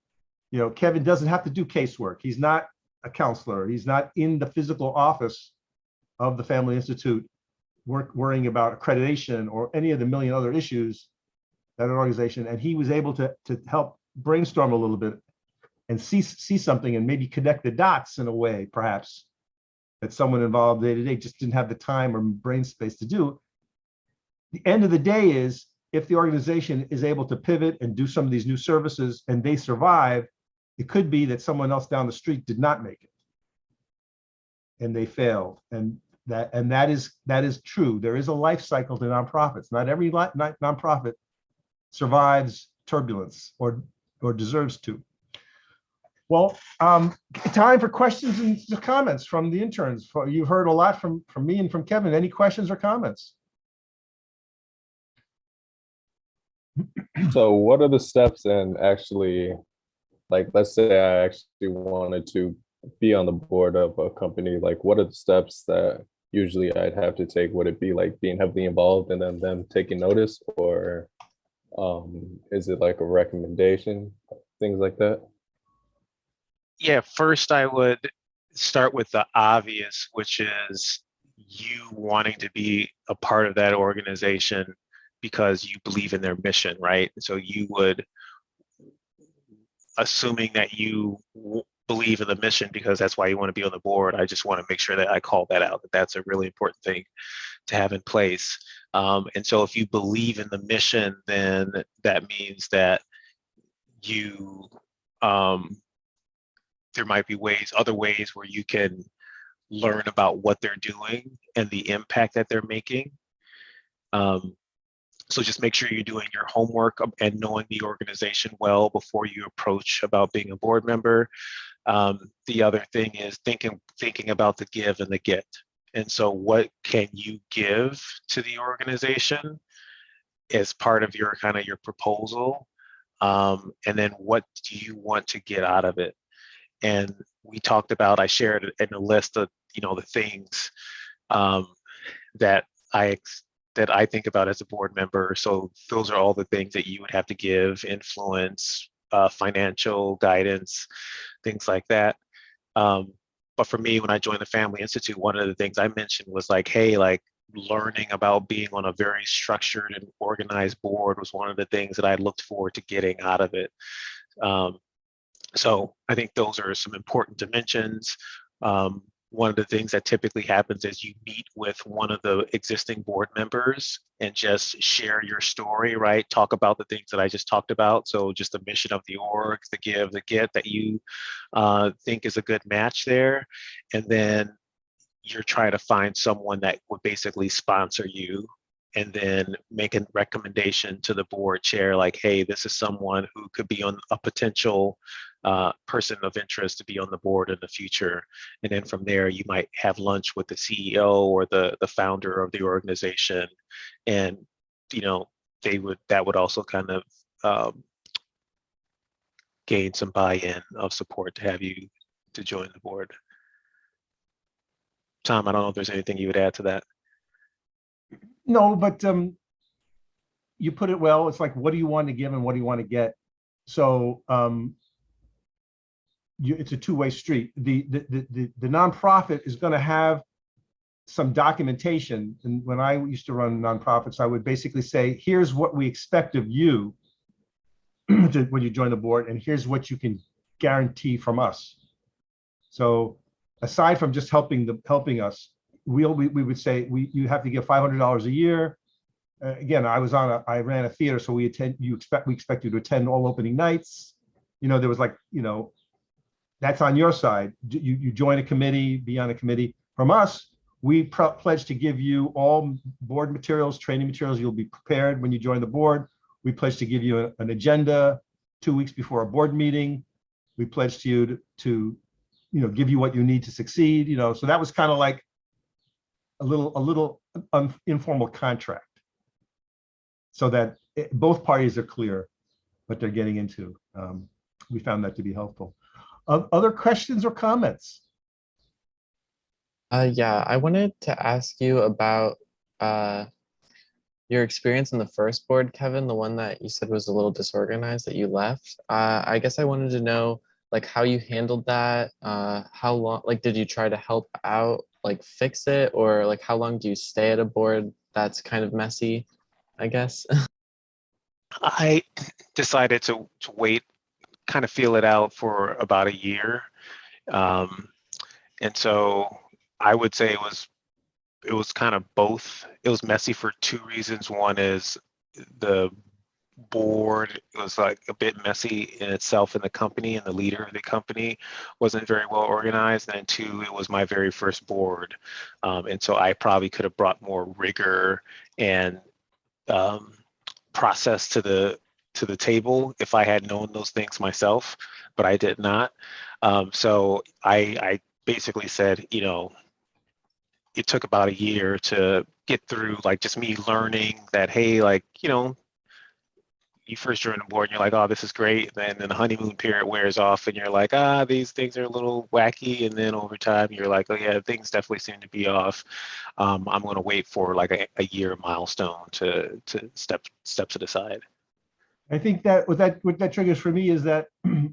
[SPEAKER 1] Kevin doesn't have to do casework. He's not a counselor. He's not in the physical office of the Family Institute worrying about accreditation or any of the million other issues that an organization, and he was able to help brainstorm a little bit and see something and maybe connect the dots in a way, perhaps, that someone involved day to day just didn't have the time or brain space to do. The end of the day is, if the organization is able to pivot and do some of these new services and they survive, it could be that someone else down the street did not make it and they failed. And that is true. There is a life cycle to nonprofits. Not every nonprofit survives turbulence or deserves to. Well, time for questions and comments from the interns. You've heard a lot from me and from Kevin. Any questions or comments?
[SPEAKER 3] So what are the steps in actually, like, let's say I actually wanted to be on the board of a company, like what are the steps that usually I'd have to take? Would it be like being heavily involved and then them taking notice, or is it like a recommendation, things like that?
[SPEAKER 7] Yeah, first I would start with the obvious, which is you wanting to be a part of that organization because you believe in their mission, right? So you would, assuming that you believe in the mission because that's why you want to be on the board, I just want to make sure that I call that out, that that's a really important thing to have in place. And so if you believe in the mission, then that means that you, there might be other ways where you can learn about what they're doing and the impact that they're making. So just make sure you're doing your homework and knowing the organization well before you approach about being a board member. The other thing is thinking about the give and the get. And so what can you give to the organization as part of your your proposal? And then what do you want to get out of it? And we talked about, I shared in a list of, the things that I think about as a board member. So those are all the things that you would have to give: influence, financial guidance, things like that. But for me, when I joined the Family Institute, one of the things I mentioned was like, hey, like learning about being on a very structured and organized board was one of the things that I looked forward to getting out of it. So I think those are some important dimensions. One of the things that typically happens is you meet with one of the existing board members and just share your story, right? Talk about the things that I just talked about. So just the mission of the org, the give, the get that you think is a good match there. And then you're trying to find someone that would basically sponsor you and then make a recommendation to the board chair, like, hey, this is someone who could be on a potential person of interest to be on the board in the future. And then from there, you might have lunch with the CEO or the founder of the organization. And, that would also kind of gain some buy-in of support to have you to join the board. Tom, I don't know if there's anything you would add to that.
[SPEAKER 1] No, but you put it well. It's like, what do you want to give and what do you want to get? So it's a two-way street. The nonprofit is going to have some documentation. And when I used to run nonprofits, I would basically say, here's what we expect of you when you join the board, and here's what you can guarantee from us. So aside from just helping us, we would say you have to give $500 a year. Again, I ran a theater, so we expect you to attend all opening nights. There was that's on your side. You join a committee, be on a committee. From us, we pledge to give you all board materials, training materials. You'll be prepared when you join the board. We pledge to give you an agenda 2 weeks before a board meeting. We pledge to you to give you what you need to succeed. So that was kind of like a little informal contract, so that both parties are clear what they're getting into. We found that to be helpful. Other questions or comments?
[SPEAKER 2] Yeah, I wanted to ask you about your experience in the first board, Kevin, the one that you said was a little disorganized that you left. I guess I wanted to know how you handled that. How long, did you try to help out like fix it, or like how long do you stay at a board that's kind of messy, I guess?
[SPEAKER 7] I decided to wait, kind of feel it out for about a year. And so I would say it was kind of both. It was messy for two reasons. One is the board was like a bit messy in itself in the company, and the leader of the company wasn't very well organized. And then two, it was my very first board. And so I probably could have brought more rigor and process to the table if I had known those things myself, but I did not. So I basically said, you know, it took about a year to get through, like, just me learning that, hey, like, you know, you first join the board and you're like, oh, this is great. And then the honeymoon period wears off and you're like, these things are a little wacky. And then over time, you're like, oh yeah, things definitely seem to be off. I'm going to wait for like a year milestone to step to the side.
[SPEAKER 1] I think that what that triggers for me is that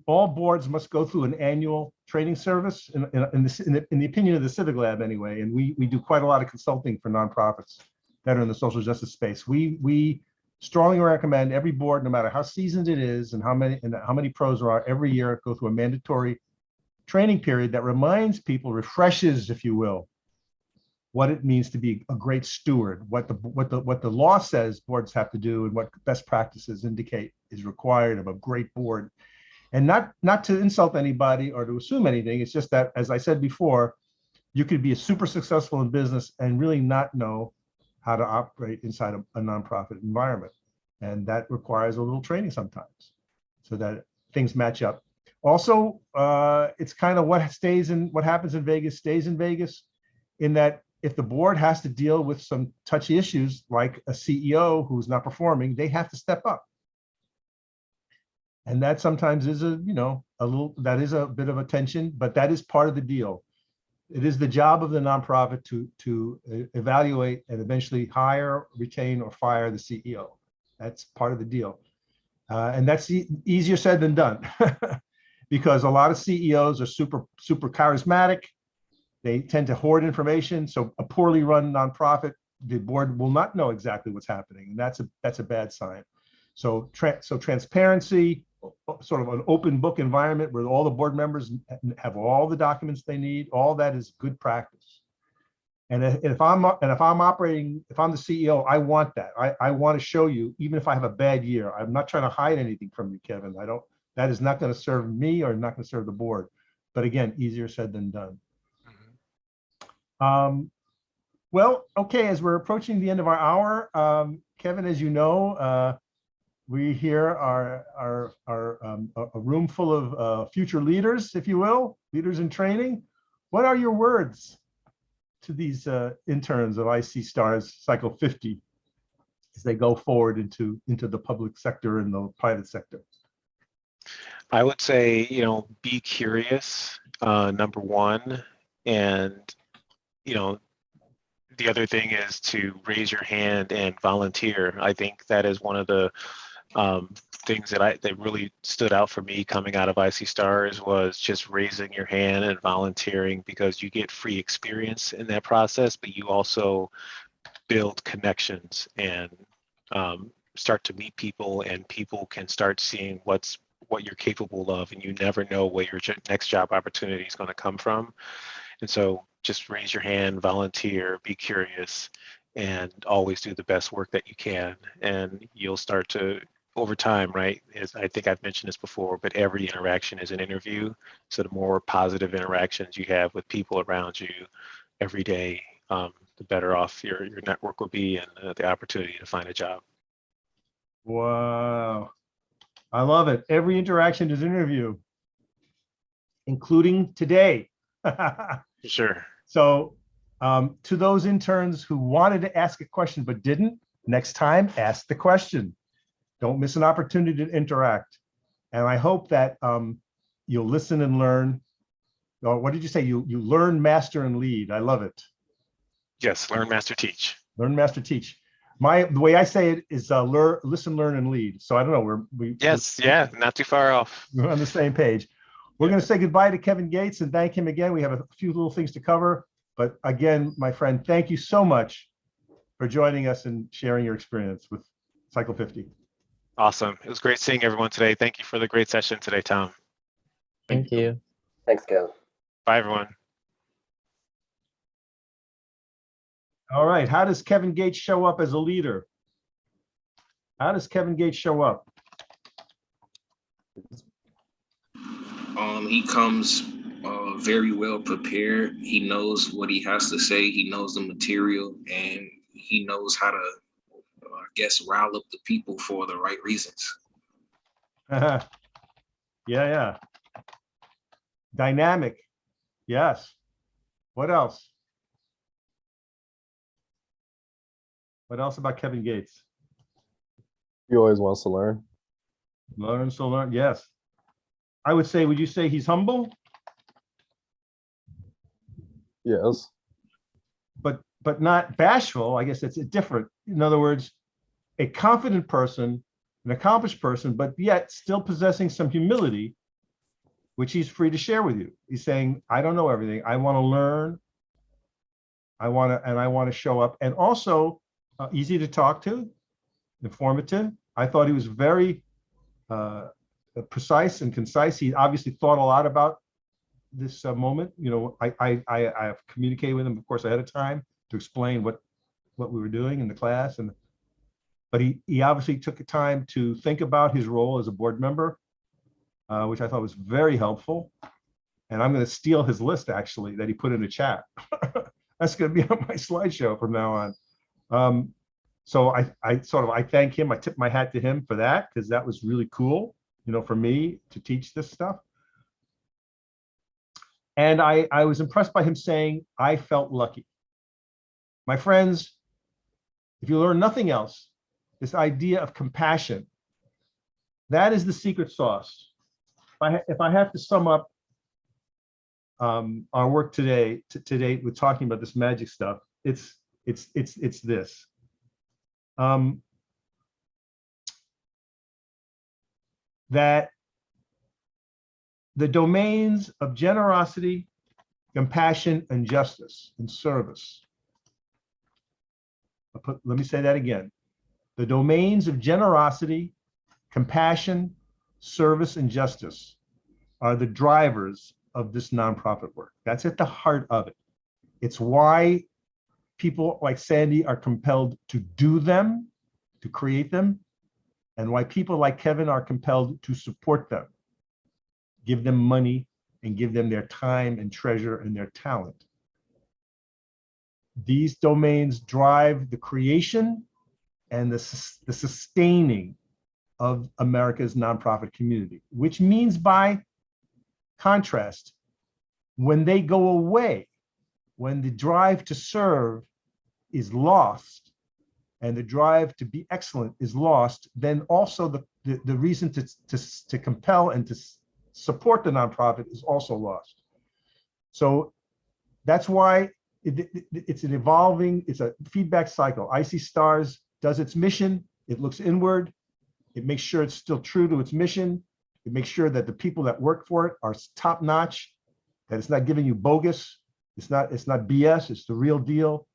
[SPEAKER 1] all boards must go through an annual training service in the opinion of the Civic Lab anyway. And we do quite a lot of consulting for nonprofits that are in the social justice space. We strongly recommend every board, no matter how seasoned it is and how many pros there are, every year go through a mandatory training period that reminds people, refreshes, if you will, what it means to be a great steward, what the law says boards have to do, and what best practices indicate is required of a great board. And not to insult anybody or to assume anything. It's just that, as I said before, you could be super successful in business and really not know how to operate inside a nonprofit environment. And that requires a little training sometimes so that things match up. Also, it's kind of what happens in Vegas stays in Vegas, in that if the board has to deal with some touchy issues like a CEO who's not performing, they have to step up. And that sometimes is a bit of a tension, but that is part of the deal. It is the job of the nonprofit to evaluate and eventually hire, retain, or fire the CEO. That's part of the deal. And that's easier said than done because a lot of CEOs are super charismatic. They tend to hoard information. So a poorly run nonprofit, the board will not know exactly what's happening. And that's a bad sign. So transparency, sort of an open book environment where all the board members have all the documents they need, all that is good practice. And if I'm the CEO, I want that. I want to show you, even if I have a bad year, I'm not trying to hide anything from you, Kevin. That is not going to serve me or not going to serve the board. But again, easier said than done. Well, okay, as we're approaching the end of our hour, Kevin, as you know, we here are a room full of future leaders, if you will, leaders in training. What are your words to these interns of IC Stars Cycle 50 as they go forward into the public sector and the private sector?
[SPEAKER 7] I would say, you know, be curious, number one, and, you know, the other thing is to raise your hand and volunteer. I think that is one of the things that really stood out for me coming out of IC Stars was just raising your hand and volunteering, because you get free experience in that process, but you also build connections and start to meet people, and people can start seeing what you're capable of, and you never know where your next job opportunity is going to come from. And so just raise your hand, volunteer, be curious, and always do the best work that you can. And you'll start to, over time, right? I think I've mentioned this before, but every interaction is an interview. So the more positive interactions you have with people around you every day, the better off your network will be, and the opportunity to find a job.
[SPEAKER 1] Wow. I love it. Every interaction is an interview, including today.
[SPEAKER 7] Sure.
[SPEAKER 1] So to those interns who wanted to ask a question but didn't, next time, ask the question. Don't miss an opportunity to interact. And I hope that you'll listen and learn. Or what did you say? You learn, master, and lead. I love it.
[SPEAKER 7] Yes, learn, master, teach.
[SPEAKER 1] Learn, master, teach. The way I say it is listen, learn, and lead. So I don't know.
[SPEAKER 7] Yeah, not too far off.
[SPEAKER 1] We're on the same page. We're going to say goodbye to Kevin Gates and thank him again. We have a few little things to cover. But again, my friend, thank you so much for joining us and sharing your experience with Cycle 50.
[SPEAKER 7] Awesome. It was great seeing everyone today. Thank you for the great session today, Tom.
[SPEAKER 2] Thank you.
[SPEAKER 4] Thanks, Kevin.
[SPEAKER 7] Bye, everyone.
[SPEAKER 1] All right, how does Kevin Gates show up as a leader? How does Kevin Gates show up?
[SPEAKER 6] He comes very well prepared. He knows what he has to say. He knows the material, and he knows how to, I guess, rile up the people for the right reasons.
[SPEAKER 1] Yeah. Dynamic. Yes. What else? What else about Kevin Gates?
[SPEAKER 3] He always wants to learn.
[SPEAKER 1] Learn, so learn. Yes. I would say, would you say he's humble?
[SPEAKER 3] Yes.
[SPEAKER 1] But not bashful. I guess it's different. In other words, a confident person, an accomplished person, but yet still possessing some humility, which he's free to share with you. He's saying, I don't know everything. I want to learn. I want to show up, and also easy to talk to, informative. I thought he was very precise and concise. He obviously thought a lot about this moment. You know, I have communicated with him, of course, ahead of time to explain what we were doing in the class, but he obviously took the time to think about his role as a board member, which I thought was very helpful. And I'm going to steal his list, actually, that he put in the chat. That's going to be on my slideshow from now on. So I thank him. I tip my hat to him for that, because that was really cool, you know, for me to teach this stuff. And I was impressed by him saying, I felt lucky. My friends, if you learn nothing else, this idea of compassion, that is the secret sauce. If I have to sum up our work today, with talking about this magic stuff, it's this. That the domains of generosity, compassion, and justice and service. Let me say that again. The domains of generosity, compassion, service, and justice are the drivers of this nonprofit work. That's at the heart of it. It's why people like Sandy are compelled to do them, to create them, and why people like Kevin are compelled to support them, give them money, and give them their time and treasure and their talent. These domains drive the creation and the sustaining of America's nonprofit community, which means, by contrast, when they go away, when the drive to serve is lost and the drive to be excellent is lost, then also the reason to compel and to support the nonprofit is also lost. So that's why it's an evolving, it's a feedback cycle. IC Stars does its mission, it looks inward, it makes sure it's still true to its mission, it makes sure that the people that work for it are top notch, that it's not giving you bogus, it's not BS, it's the real deal.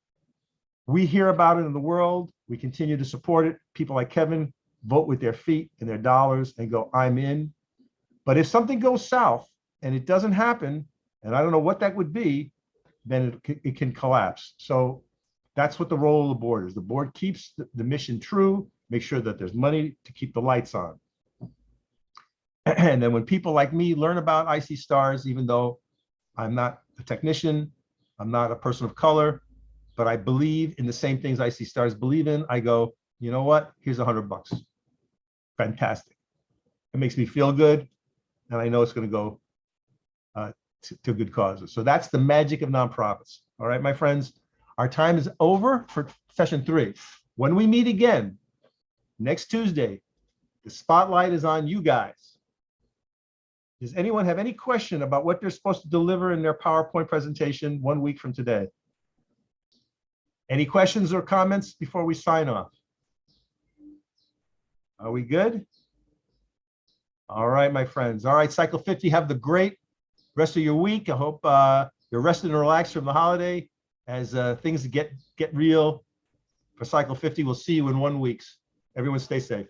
[SPEAKER 1] We hear about it in the world, we continue to support it. People like Kevin vote with their feet and their dollars and go, I'm in. But if something goes south and it doesn't happen, and I don't know what that would be, then it can collapse. So that's what the role of the board is. The board keeps the mission true, make sure that there's money to keep the lights on. And then when people like me learn about IC Stars, even though I'm not a technician, I'm not a person of color, but I believe in the same things IC Stars believe in, I go, you know what? Here's $100. Fantastic. It makes me feel good. And I know it's going to go to good causes. So that's the magic of nonprofits. All right, my friends, our time is over for session 3. When we meet again next Tuesday, the spotlight is on you guys. Does anyone have any question about what they're supposed to deliver in their PowerPoint presentation 1 week from today? Any questions or comments before we sign off? Are we good? All right, my friends. All right, Cycle 50, have the great rest of your week. I hope you're rested and relaxed from the holiday. As things get real for cycle 50, we'll see you in 1 week. Everyone stay safe.